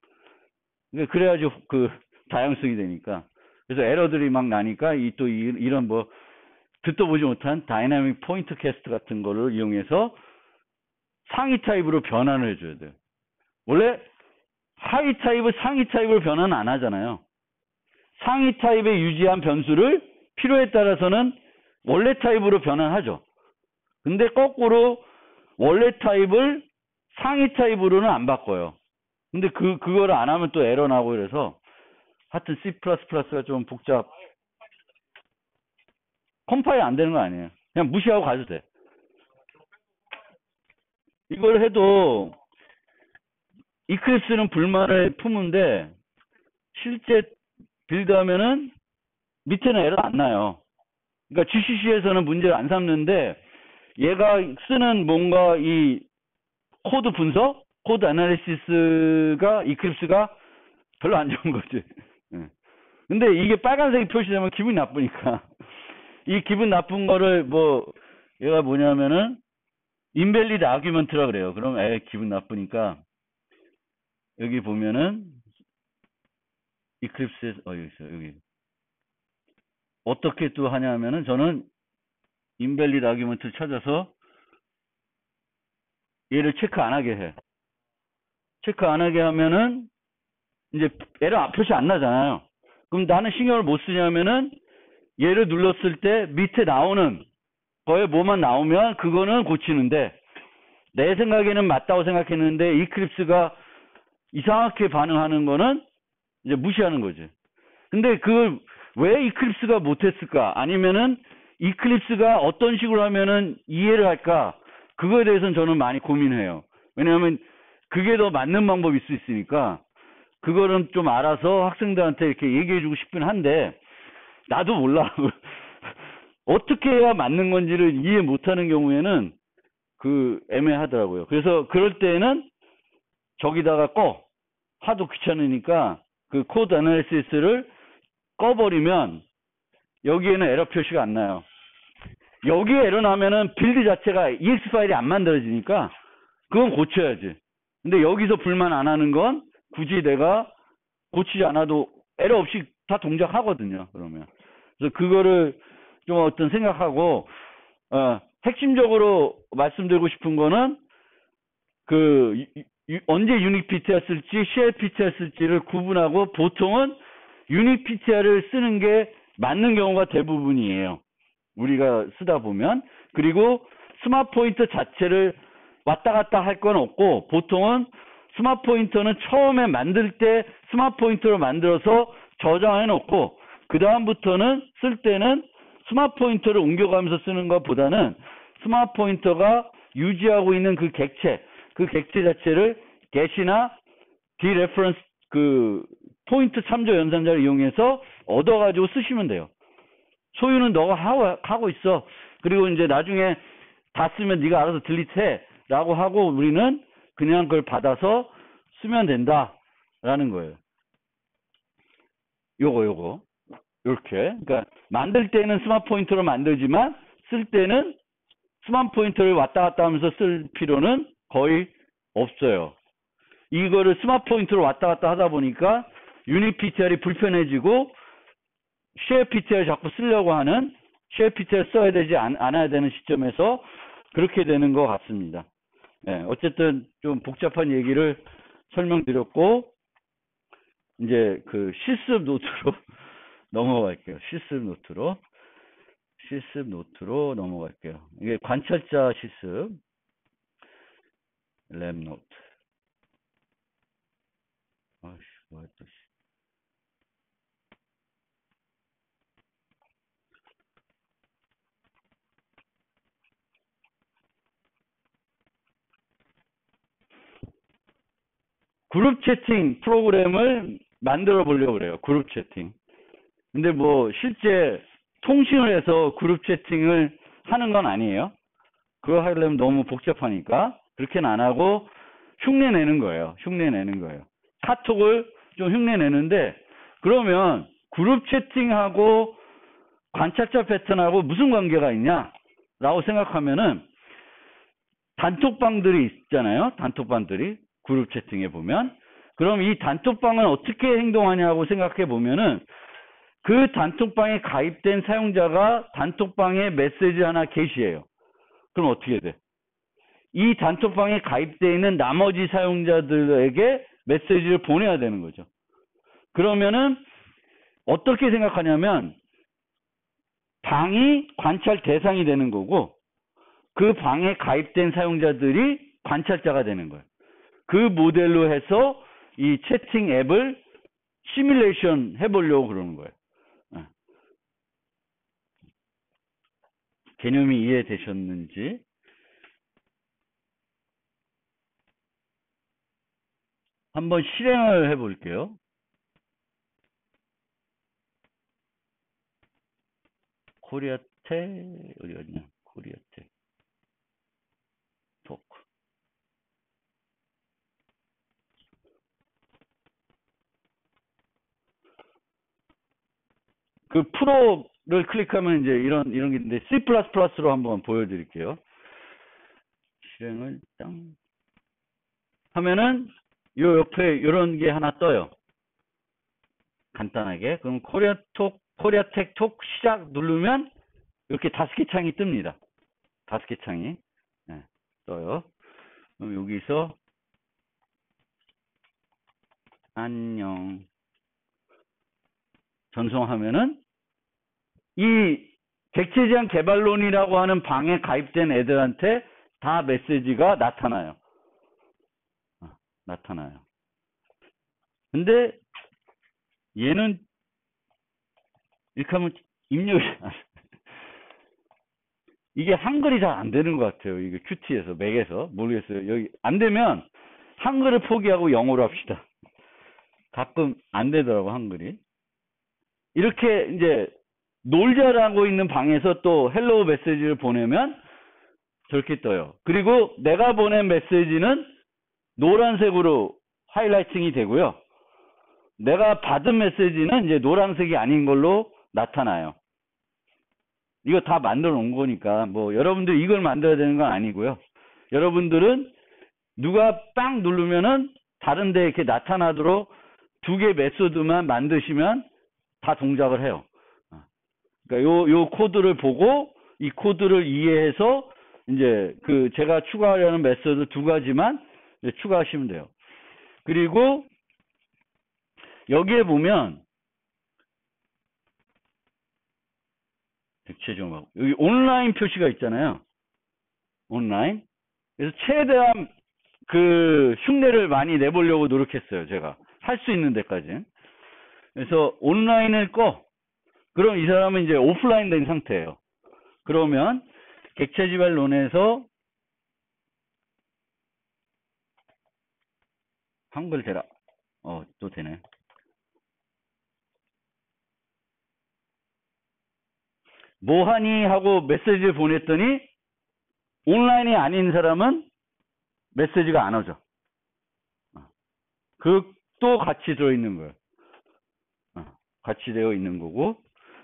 그래야지 그 다양성이 되니까. 그래서 에러들이 막 나니까 이런 뭐 듣도 보지 못한 다이나믹 포인트 캐스트 같은 거를 이용해서 상위 타입으로 변환을 해줘야 돼요. 원래 하위 타입을 상위 타입으로 변환 안 하잖아요. 상위 타입에 유지한 변수를 필요에 따라서는 원래 타입으로 변환하죠. 근데 거꾸로 원래 타입을 상위 타입으로는 안 바꿔요. 근데 그거를 안 하면 또 에러 나고 그래서 하여튼 C++가 좀 컴파일 안 되는 거 아니에요. 그냥 무시하고 가도 돼. 이걸 해도 이클립스는 불만을 품은데 실제 빌드하면은 밑에는 에러 안 나요. 그러니까 GCC에서는 문제를 안 삼는데 얘가 쓰는 뭔가 이 코드 분석, 코드 애널리시스가 이클립스가 별로 안 좋은 거지. 근데 이게 빨간색이 표시되면 기분이 나쁘니까 이 기분 나쁜 거를 얘가 뭐냐면은 인밸리드 아규먼트라 그래요. 그럼 기분 나쁘니까 여기 보면은 이클립스에서 여기 있어요. 여기 어떻게 또 하냐면은 저는 인밸리드 아규먼트를 찾아서 얘를 체크 안 하게 해. 체크 안 하게 하면은 이제 에러 표시 안 나잖아요. 그럼 나는 신경을 못 쓰냐면은 얘를 눌렀을 때 밑에 나오는 거에 뭐만 나오면 그거는 고치는데 내 생각에는 맞다고 생각했는데 이클립스가 이상하게 반응하는 거는 이제 무시하는 거지. 근데 그걸 왜 이클립스가 못했을까? 아니면은 이클립스가 어떤 식으로 하면은 이해를 할까? 그거에 대해서는 저는 많이 고민해요. 왜냐하면 그게 더 맞는 방법일 수 있으니까 그거는 좀 알아서 학생들한테 이렇게 얘기해주고 싶긴 한데 나도 몰라. 어떻게 해야 맞는 건지를 이해 못하는 경우에는 애매하더라고요. 그래서 그럴 때는 저기다가 하도 귀찮으니까 그 코드 애널리시스를 꺼버리면 여기에는 에러 표시가 안 나요. 여기에 에러 나면은 빌드 자체가 EX 파일이 안 만들어지니까 그건 고쳐야지. 근데 여기서 불만 안 하는 건 굳이 내가 고치지 않아도 에러 없이 다 동작하거든요. 그러면. 그래서 그거를 좀 생각하고, 핵심적으로 말씀드리고 싶은 거는 언제 유닉 PTR 쓸지, share PTR 쓸지를 구분하고 보통은 유닉 PTR을 쓰는 게 맞는 경우가 대부분이에요. 우리가 쓰다 보면. 그리고 스마트 포인터 자체를 왔다 갔다 할 건 없고 보통은 스마트 포인터는 처음에 만들 때 스마트 포인터로 만들어서 저장해 놓고 그 다음부터는 쓸 때는 스마트 포인터를 옮겨가면서 쓰는 것보다는 스마트 포인터가 유지하고 있는 그 객체 자체를 get이나 dereference 포인트 참조 연산자를 이용해서 얻어가지고 쓰시면 돼요. 소유는 너가 하고 있어. 그리고 이제 나중에 다 쓰면 네가 알아서 딜리트 해. 라고 하고 우리는 그냥 그걸 받아서 쓰면 된다라는 거예요. 요거. 요렇게. 그러니까 만들 때는 스마트 포인터로 만들지만 쓸 때는 스마트 포인터를 왔다 갔다 하면서 쓸 필요는 거의 없어요. 이거를 스마트 포인터로 왔다 갔다 하다 보니까 유닛 PTR이 불편해지고 쉐어 PTR 자꾸 쓰려고 하는 쉐어 PTR 써야 되지 않아야 되는 시점에서 그렇게 되는 것 같습니다. 네, 어쨌든 좀 복잡한 얘기를 설명드렸고 이제 그 실습 노트로 넘어갈게요. 실습 노트로 넘어갈게요. 이게 관찰자 실습 랩 노트. 아이씨, 뭐야 또. 그룹 채팅 프로그램을 만들어 보려고 그래요. 그룹 채팅. 근데 뭐 실제 통신을 해서 그룹 채팅을 하는 건 아니에요. 그거 하려면 너무 복잡하니까 그렇게는 안 하고 흉내 내는 거예요. 카톡을 좀 흉내 내는데 그러면 그룹 채팅하고 관찰자 패턴하고 무슨 관계가 있냐라고 생각하면은 단톡방들이 있잖아요. 단톡방들이 그룹 채팅에 보면 그럼 이 단톡방은 어떻게 행동하냐고 생각해 보면은 그 단톡방에 가입된 사용자가 단톡방에 메시지 하나 게시해요. 그럼 어떻게 돼? 이 단톡방에 가입되어 있는 나머지 사용자들에게 메시지를 보내야 되는 거죠. 그러면은 어떻게 생각하냐면 방이 관찰 대상이 되는 거고 그 방에 가입된 사용자들이 관찰자가 되는 거예요. 그 모델로 해서 이 채팅 앱을 시뮬레이션 해보려고 그러는 거예요. 개념이 이해되셨는지. 한번 실행을 해볼게요. 코리아텍 어디 갔냐? 코리아텍 토크. 그 프로를 클릭하면 이제 이런 게 있는데 C++로 한번 보여드릴게요. 실행을 땅 하면은 요 옆에 이런 게 하나 떠요. 간단하게. 그럼 코리아텍 톡 시작 누르면 이렇게 5개 창이 뜹니다. 5개 창이 네, 떠요. 그럼 여기서 안녕 전송하면은 이 객체지향 개발론이라고 하는 방에 가입된 애들한테 다 메시지가 나타나요. 근데 얘는 이렇게 하면 입력이 이게 한글이 잘 안 되는 것 같아요. 이게 큐티에서 맥에서 모르겠어요. 여기 안 되면 한글을 포기하고 영어로 합시다. 가끔 안 되더라고 한글이. 이렇게 이제 놀자라고 있는 방에서 또 헬로우 메시지를 보내면 저렇게 떠요. 그리고 내가 보낸 메시지는 노란색으로 하이라이팅이 되고요. 내가 받은 메시지는 이제 노란색이 아닌 걸로 나타나요. 이거 다 만들어 놓은 거니까 뭐 여러분들 이걸 만들어야 되는 건 아니고요. 여러분들은 누가 빵 누르면은 다른 데 이렇게 나타나도록 2개 메소드만 만드시면 다 동작을 해요. 그러니까 요 코드를 보고 이 코드를 이해해서 이제 그 제가 추가하려는 메소드 2가지만 추가하시면 돼요. 그리고 여기에 보면 대체적으로 여기 온라인 표시가 있잖아요. 온라인. 그래서 최대한 그 흉내를 많이 내보려고 노력했어요. 제가 할 수 있는 데까지. 그래서 온라인을 꺼. 그럼 이 사람은 이제 오프라인 된 상태예요. 그러면 객체지발론에서 한글 대라. 또 되네. 뭐하니 하고 메시지를 보냈더니 온라인이 아닌 사람은 메시지가 안 오죠. 그 또 같이 들어있는 거예요. 같이 되어 있는 거고.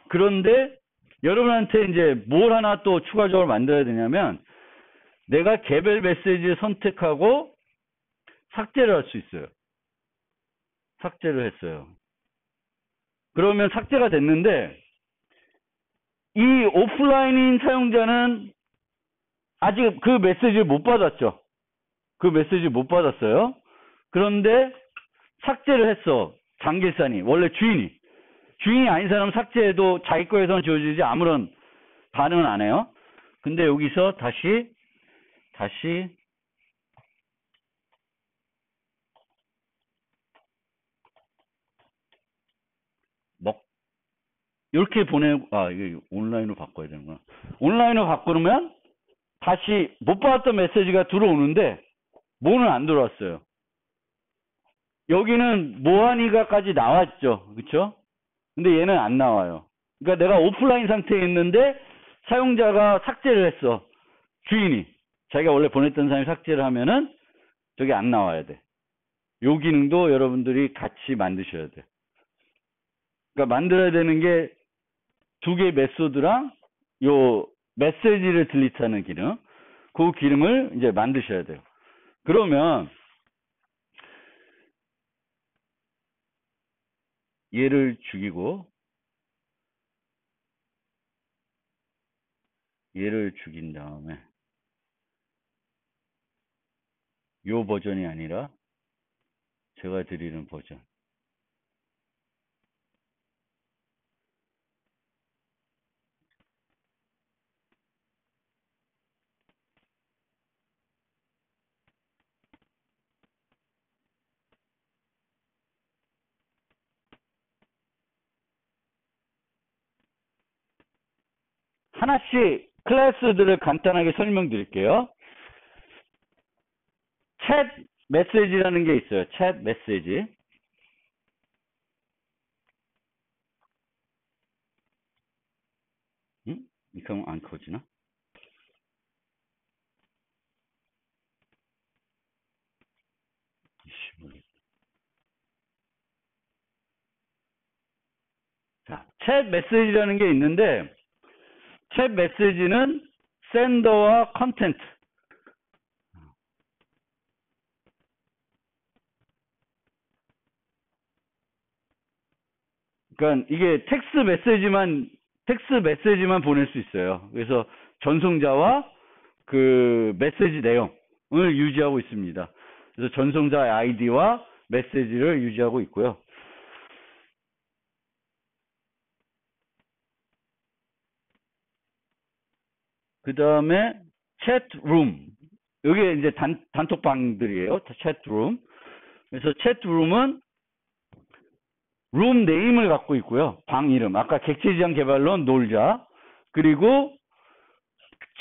그런데 여러분한테 이제 뭘 하나 또 추가적으로 만들어야 되냐면 내가 개별 메시지를 선택하고 삭제를 할 수 있어요. 삭제를 했어요. 그러면 삭제가 됐는데 이 오프라인인 사용자는 아직 그 메시지를 못 받았죠. 그 메시지 못 받았어요. 그런데 삭제를 했어. 장길산이. 원래 주인이. 주인이 아닌 사람 삭제해도 자기 거에서는 지워지지 아무런 반응은 안 해요. 근데 여기서 다시 이렇게 이게 온라인으로 바꿔야 되는구나. 온라인으로 바꾸면 다시 못 받았던 메시지가 들어오는데 뭐는 안 들어왔어요. 여기는 뭐하니가까지 나왔죠. 그쵸? 근데 얘는 안 나와요. 그러니까 내가 오프라인 상태에 있는데 사용자가 삭제를 했어. 주인이. 자기가 원래 보냈던 사람이 삭제를 하면은 저게 안 나와야 돼. 요 기능도 여러분들이 같이 만드셔야 돼. 그러니까 만들어야 되는 게 두 개의 메소드랑 요 메시지를 딜리트하는 기능. 그 기능을 이제 만드셔야 돼요. 그러면 얘를 죽이고 얘를 죽인 다음에 요 버전이 아니라 제가 드리는 버전. 하나씩 클래스들을 간단하게 설명드릴게요. 챗 메시지라는 게 있어요. 챗 메시지. 이거 안 커지나? 자, 챗 메시지라는 게 있는데 챗 메시지는 샌더와 컨텐트. 그러니까 이게 텍스트 메시지만 보낼 수 있어요. 그래서 전송자와 그 메시지 내용을 유지하고 있습니다. 그래서 전송자의 아이디와 메시지를 유지하고 있고요. 그 다음에 채트룸. 이게 이제 단톡방들이에요. 채트룸. 그래서 채트룸은 룸 네임을 갖고 있고요. 방 이름. 아까 객체지향 개발론 놀자. 그리고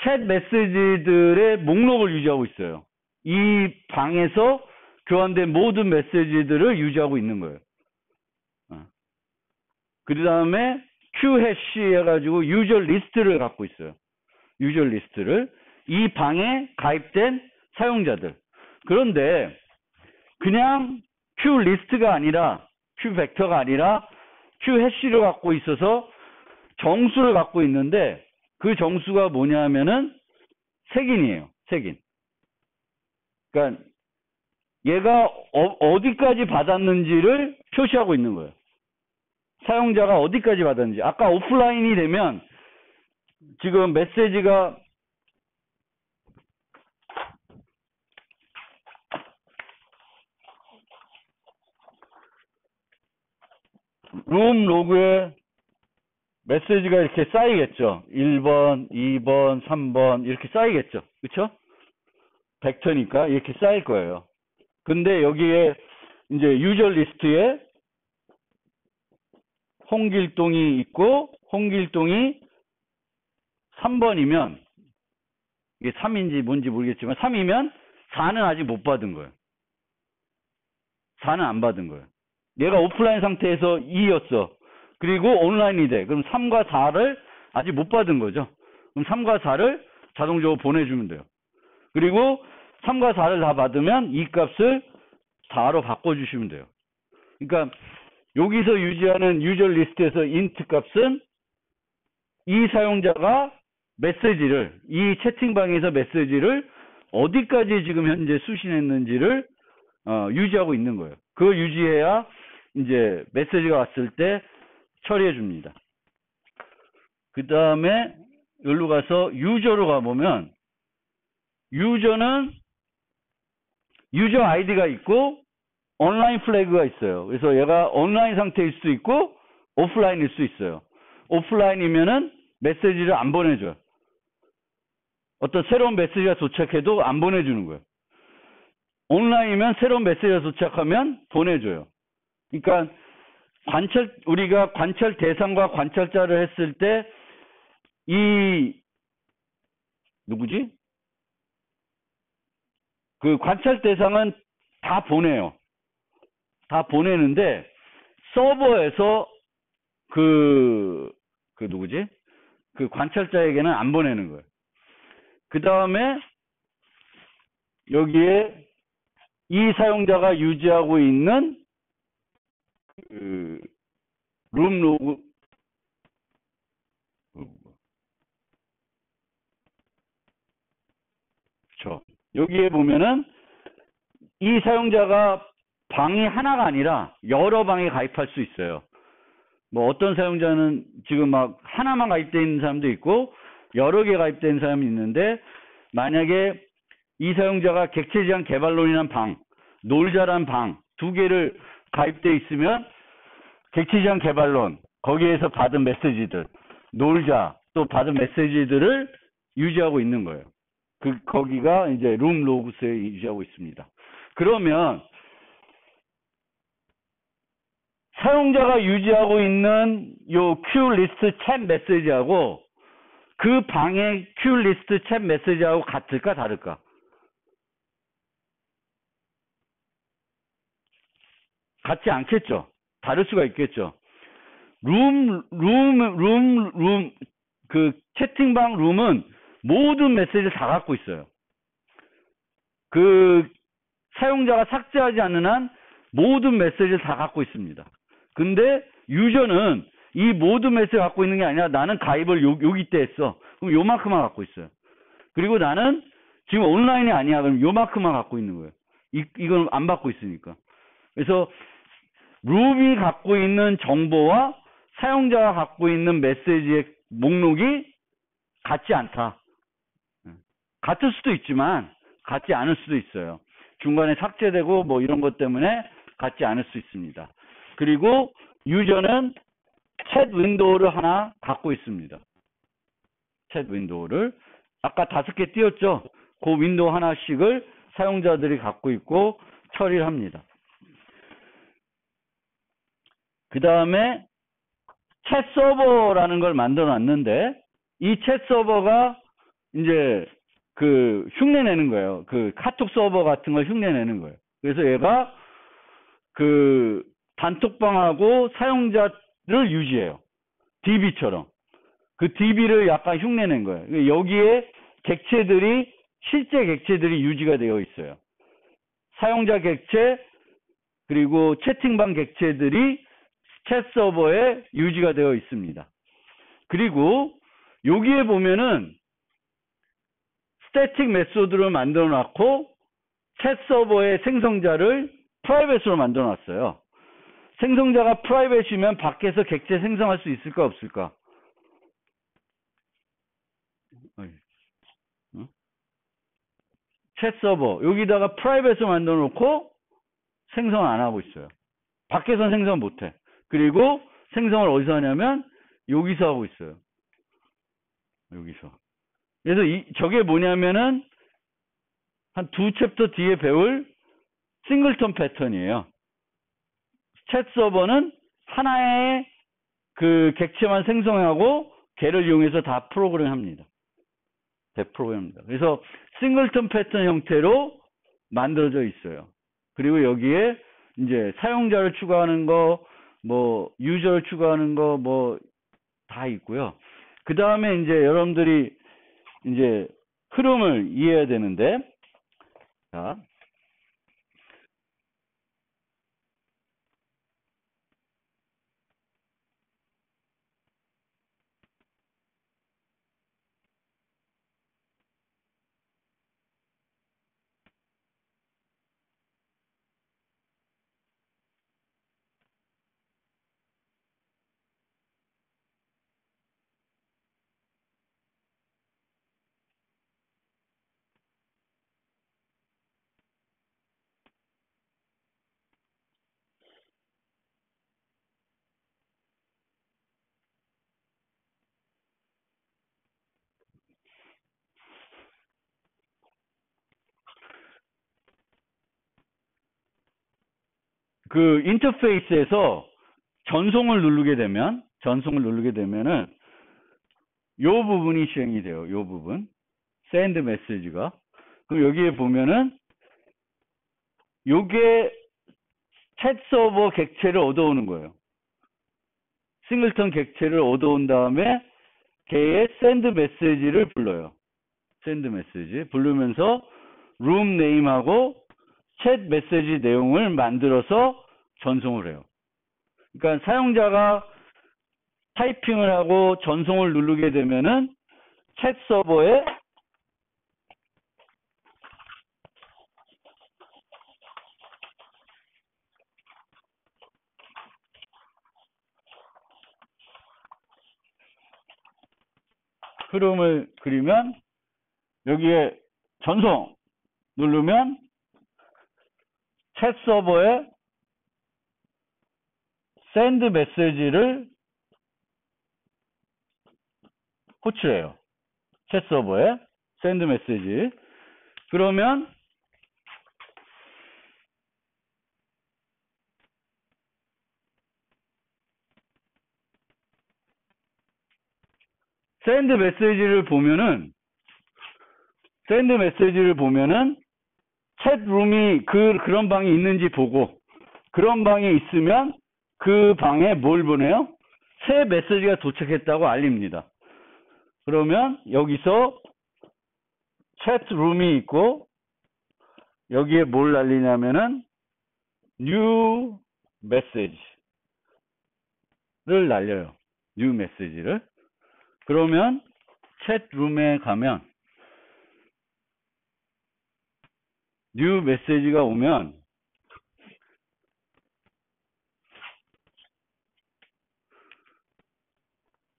챗 메시지들의 목록을 유지하고 있어요. 이 방에서 교환된 모든 메시지들을 유지하고 있는 거예요. 그 다음에 Q 해시 해가지고 유저 리스트를 갖고 있어요. 유저 리스트를. 이 방에 가입된 사용자들. 그런데 그냥 Q 리스트가 아니라 Q 벡터가 아니라 Q 해시를 갖고 있어서 정수를 갖고 있는데 그 정수가 뭐냐 하면은 색인이에요. 색인. 그러니까 얘가 어디까지 받았는지를 표시하고 있는 거예요. 사용자가 어디까지 받았는지. 아까 오프라인이 되면 지금 메시지가 룸 로그에 메시지가 이렇게 쌓이겠죠. 1번, 2번, 3번 이렇게 쌓이겠죠. 그렇죠? 벡터니까 이렇게 쌓일 거예요. 근데 여기에 이제 유저 리스트에 홍길동이 있고 홍길동이 3번이면 이게 3인지 뭔지 모르겠지만 3이면 4는 아직 못 받은 거예요. 4는 안 받은 거예요. 얘가 오프라인 상태에서 2였어. 그리고 온라인이 돼. 그럼 3과 4를 아직 못 받은 거죠. 그럼 3과 4를 자동적으로 보내주면 돼요. 그리고 3과 4를 다 받으면 이 값을 4로 바꿔주시면 돼요. 그러니까 여기서 유지하는 유저 리스트에서 int 값은 이 사용자가 메시지를, 이 채팅방에서 메시지를 어디까지 지금 현재 수신했는지를 유지하고 있는 거예요. 그걸 유지해야 이제 메시지가 왔을 때 처리해 줍니다. 그 다음에 여기로 가서 유저로 가보면, 유저는 유저 아이디가 있고 온라인 플래그가 있어요. 그래서 얘가 온라인 상태일 수도 있고 오프라인일 수 있어요. 오프라인이면은 메시지를 안 보내줘요. 어떤 새로운 메시지가 도착해도 안 보내주는 거예요. 온라인이면 새로운 메시지가 도착하면 보내줘요. 그러니까 우리가 관찰 대상과 관찰자를 했을 때 누구지? 그 관찰 대상은 다 보내요. 다 보내는데 서버에서 누구지? 그 관찰자에게는 안 보내는 거예요. 그 다음에 여기에 이 사용자가 유지하고 있는 룸 로그, 여기에 보면은 이 사용자가 방이 하나가 아니라 여러 방에 가입할 수 있어요. 뭐 어떤 사용자는 지금 막 하나만 가입되어 있는 사람도 있고 여러 개 가입되어 있는 사람이 있는데, 만약에 이 사용자가 객체지향 개발론이란 방, 놀자란 방 두 개를 가입되어 있으면 객체지향 개발론, 거기에서 받은 메시지들, 놀자 또 받은 메시지들을 유지하고 있는 거예요. 거기가 이제 룸 로그스에 유지하고 있습니다. 그러면 사용자가 유지하고 있는 요 큐 리스트 챗 메시지하고 그 방의 큐 리스트 챗 메시지하고 같을까 다를까? 같지 않겠죠. 다를 수가 있겠죠. 그 채팅방 룸은 모든 메시지를 다 갖고 있어요. 그 사용자가 삭제하지 않는 한 모든 메시지를 다 갖고 있습니다. 근데 유저는 이 모든 메시지를 갖고 있는 게 아니라 나는 가입을 여기 때 했어. 그럼 요만큼만 갖고 있어요. 그리고 나는 지금 온라인이 아니야. 그럼 요만큼만 갖고 있는 거예요. 이건 안 받고 있으니까. 그래서 룸이 갖고 있는 정보와 사용자가 갖고 있는 메시지의 목록이 같지 않다. 같을 수도 있지만 같지 않을 수도 있어요. 중간에 삭제되고 뭐 이런 것 때문에 같지 않을 수 있습니다. 그리고 유저는 챗 윈도우를 하나 갖고 있습니다. 챗 윈도우를 아까 5개 띄웠죠. 그 윈도우 하나씩을 사용자들이 갖고 있고 처리를 합니다. 그 다음에 챗 서버라는 걸 만들어 놨는데, 이 챗 서버가 이제 그 흉내내는 거예요. 그 카톡 서버 같은 걸 흉내내는 거예요. 그래서 얘가 그 단톡방하고 사용자를 유지해요. DB처럼. 그 DB를 약간 흉내낸 거예요. 여기에 실제 객체들이 유지가 되어 있어요. 사용자 객체, 그리고 채팅방 객체들이 챗 서버에 유지가 되어 있습니다. 그리고 여기에 보면은 스태틱 메소드를 만들어 놨고 챗 서버의 생성자를 프라이빗으로 만들어 놨어요. 생성자가 프라이빗이면 밖에서 객체 생성할 수 있을까 없을까? 챗 서버 여기다가 프라이빗을 만들어 놓고 생성 안 하고 있어요. 밖에서는 생성 못 해. 그리고 생성을 어디서 하냐면 여기서 하고 있어요. 여기서. 그래서 저게 뭐냐면은 한 2챕터 뒤에 배울 싱글턴 패턴이에요. 챗 서버는 하나의 그 객체만 생성하고 걔를 이용해서 다 프로그램합니다. 대프로그램입니다. 그래서 싱글턴 패턴 형태로 만들어져 있어요. 그리고 여기에 이제 사용자를 추가하는 거, 뭐 유저를 추가하는 거, 뭐 다 있고요. 그 다음에 이제 여러분들이 이제 흐름을 이해해야 되는데, 자, 그 인터페이스에서 전송을 누르게 되면은 요 부분이 실행이 돼요. 요 부분. send 메시지가. 그럼 여기에 보면은 요게 챗 서버 객체를 얻어오는 거예요. 싱글턴 객체를 얻어온 다음에 걔의 send 메시지를 불러요. send 메시지. 부르면서 룸 네임하고 챗 메시지 내용을 만들어서 전송을 해요. 그러니까 사용자가 타이핑을 하고 전송을 누르게 되면은 챗 서버에 흐름을 그리면 여기에 전송 누르면 챗 서버에 send 메시지를 호출해요. 챗 서버에 send 메시지. 그러면 send 메시지를 보면은 챗룸이 그런 방이 있는지 보고 그런 방에 있으면 그 방에 뭘 보내요? 새 메시지가 도착했다고 알립니다. 그러면 여기서 챗룸이 있고 여기에 뭘 날리냐면은 new message를 날려요. new message를. 그러면 챗룸에 가면 new message가 오면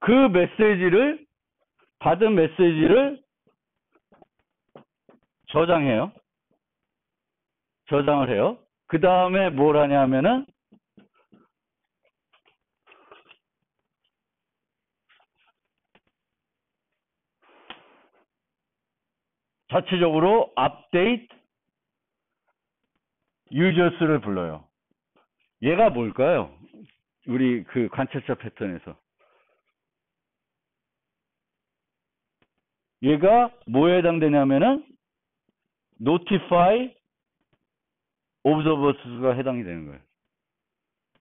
그 메시지를 받은 메시지를 저장을 해요. 그 다음에 뭘 하냐면은 자체적으로 update users를 불러요. 얘가 뭘까요? 우리 그 관찰자 패턴에서 얘가 뭐에 해당되냐면은 notify observers가 해당이 되는 거예요.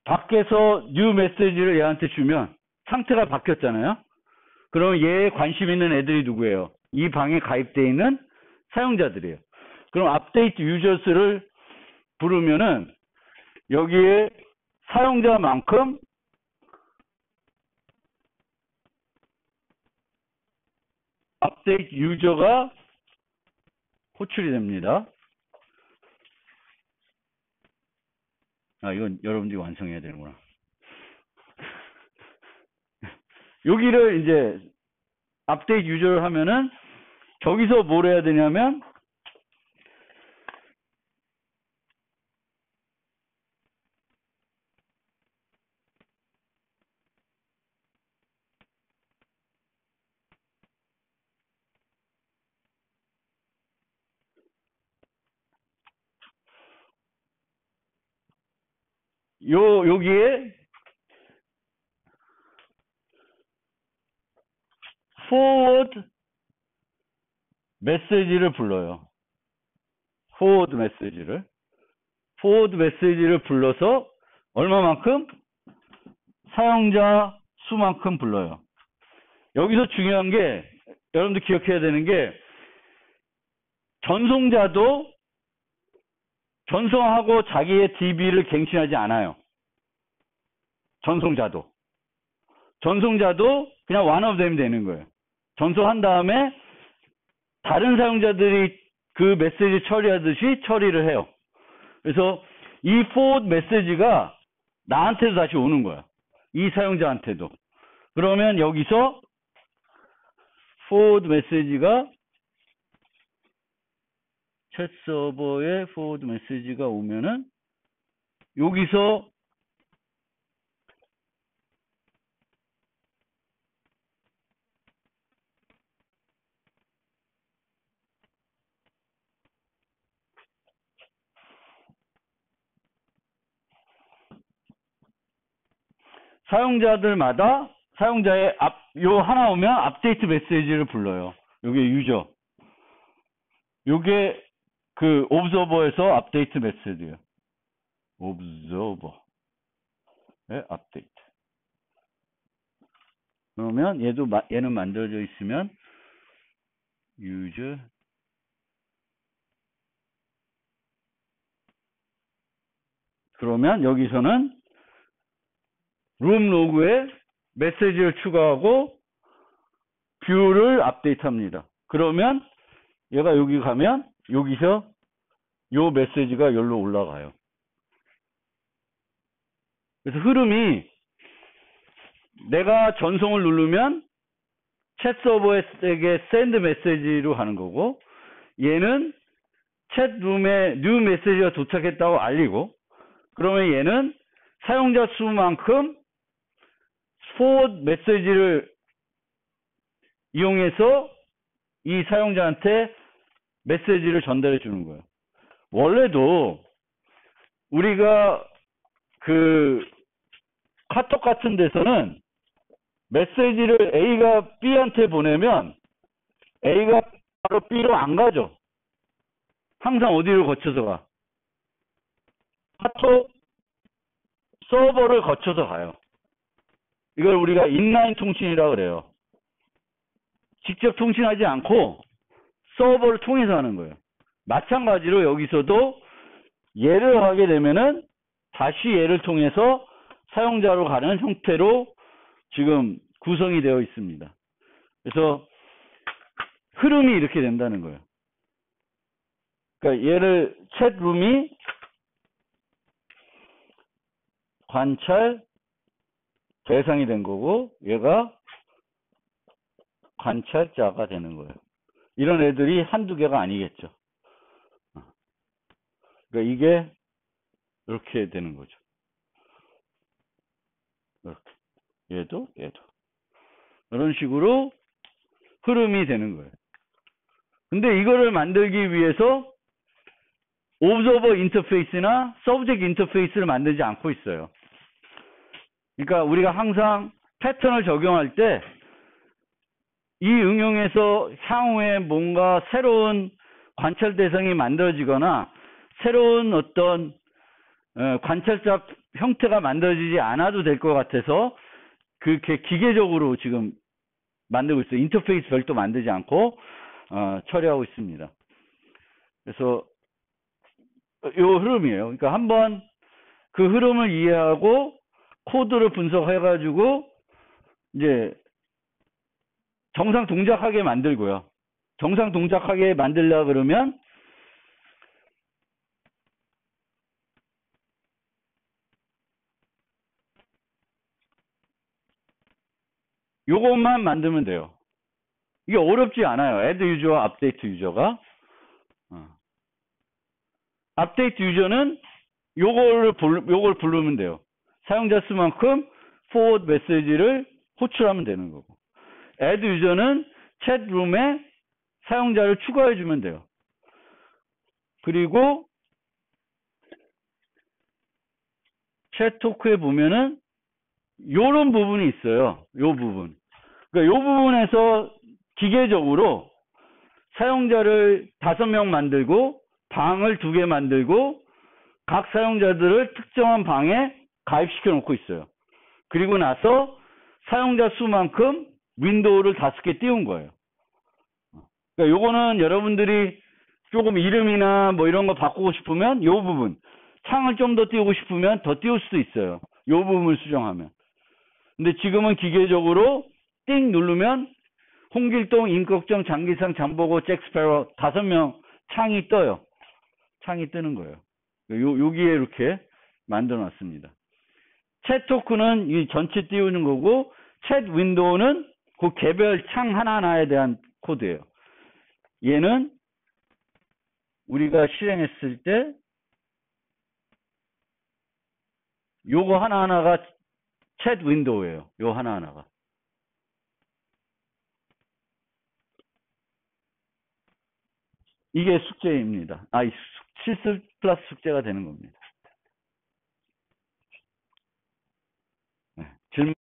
밖에서 new 메시지를 얘한테 주면 상태가 바뀌었잖아요. 그럼 얘에 관심 있는 애들이 누구예요? 이 방에 가입되어 있는 사용자들이에요. 그럼 update users를 부르면은 여기에 사용자만큼 update user가 호출이 됩니다. 아, 이건 여러분들이 완성해야 되는구나. 여기를 이제 update user를 하면은 저기서 뭘 해야 되냐면 여기에 forward 메시지를 불러요. forward 메시지를 불러서 얼마만큼? 사용자 수만큼 불러요. 여기서 중요한 게 여러분들 기억해야 되는 게 전송자도 전송하고 자기의 DB를 갱신하지 않아요. 전송자도 그냥 one of them 되는 거예요. 전송한 다음에 다른 사용자들이 그 메시지 처리하듯이 처리를 해요. 그래서 이 forward 메시지가 나한테도 다시 오는 거야. 이 사용자한테도. 그러면 여기서 forward 메시지가 챗 서버에 forward 메시지가 오면은 여기서 사용자들마다 사용자의 요 하나 오면 업데이트 메시지를 불러요. 요게 유저. 요게 그 옵저버에서 업데이트 메시지예요. 옵저버. 네, 업데이트. 그러면 얘는 만들어져 있으면 유저 그러면 여기서는 룸 로그에 메시지를 추가하고 뷰를 업데이트합니다. 그러면 얘가 여기 가면 여기서 요 메시지가 여기로 올라가요. 그래서 흐름이 내가 전송을 누르면 챗 서버에게 샌드 메시지로 가는 거고 얘는 챗룸에 뉴 메시지가 도착했다고 알리고 그러면 얘는 사용자 수만큼 포워드 메시지를 이용해서 이 사용자한테 메시지를 전달해 주는 거예요. 원래도 우리가 그 카톡 같은 데서는 메시지를 A가 B한테 보내면 A가 바로 B로 안 가죠. 항상 어디를 거쳐서 가? 카톡 서버를 거쳐서 가요. 이걸 우리가 인라인 통신이라고 그래요. 직접 통신하지 않고 서버를 통해서 하는 거예요. 마찬가지로 여기서도 얘를 하게 되면은 다시 얘를 통해서 사용자로 가는 형태로 지금 구성이 되어 있습니다. 그래서 흐름이 이렇게 된다는 거예요. 그러니까 얘를 챗룸이 관찰 대상이 된 거고 얘가 관찰자가 되는 거예요. 이런 애들이 한두 개가 아니겠죠. 그러니까 이게 이렇게 되는 거죠. 이렇게. 얘도 이런 식으로 흐름이 되는 거예요. 근데 이거를 만들기 위해서 오브저버 인터페이스나 서브젝트 인터페이스를 만들지 않고 있어요. 그러니까 우리가 항상 패턴을 적용할 때 이 응용에서 향후에 뭔가 새로운 관찰 대상이 만들어지거나 새로운 어떤 관찰자 형태가 만들어지지 않아도 될 것 같아서 그렇게 기계적으로 지금 만들고 있어요. 인터페이스 별도 만들지 않고 처리하고 있습니다. 그래서 요 흐름이에요. 그러니까 한번 그 흐름을 이해하고 코드를 분석해가지고 이제 정상 동작하게 만들고요. 정상 동작하게 만들려 그러면 요것만 만들면 돼요. 이게 어렵지 않아요. add 유저와 update 유저가. update 유저는 요걸 부르면 돼요. 사용자 수만큼 forward 메시지를 호출하면 되는 거고. add 유저는 챗룸에 사용자를 추가해 주면 돼요. 그리고 챗 토크에 보면은 요런 부분이 있어요. 요 부분. 그러니까 요 부분에서 기계적으로 사용자를 5명 만들고 방을 2개 만들고 각 사용자들을 특정한 방에 가입시켜 놓고 있어요. 그리고 나서 사용자 수만큼 윈도우를 5개 띄운 거예요. 그러니까 요거는 여러분들이 조금 이름이나 뭐 이런 거 바꾸고 싶으면 요 부분 창을 좀 더 띄우고 싶으면 더 띄울 수도 있어요. 요 부분을 수정하면. 근데 지금은 기계적으로 띵 누르면 홍길동, 임꺽정, 장기상, 장보고, 잭스페로 5명 창이 떠요. 창이 뜨는 거예요. 여기에 이렇게 만들어 놨습니다. 챗 토크는 이 전체 띄우는 거고 챗 윈도우는 그 개별 창 하나하나에 대한 코드예요. 얘는 우리가 실행했을 때 요거 하나하나가 챗 윈도우예요. 요 하나하나가. 이게 숙제입니다. 실습 플러스 숙제가 되는 겁니다. 질문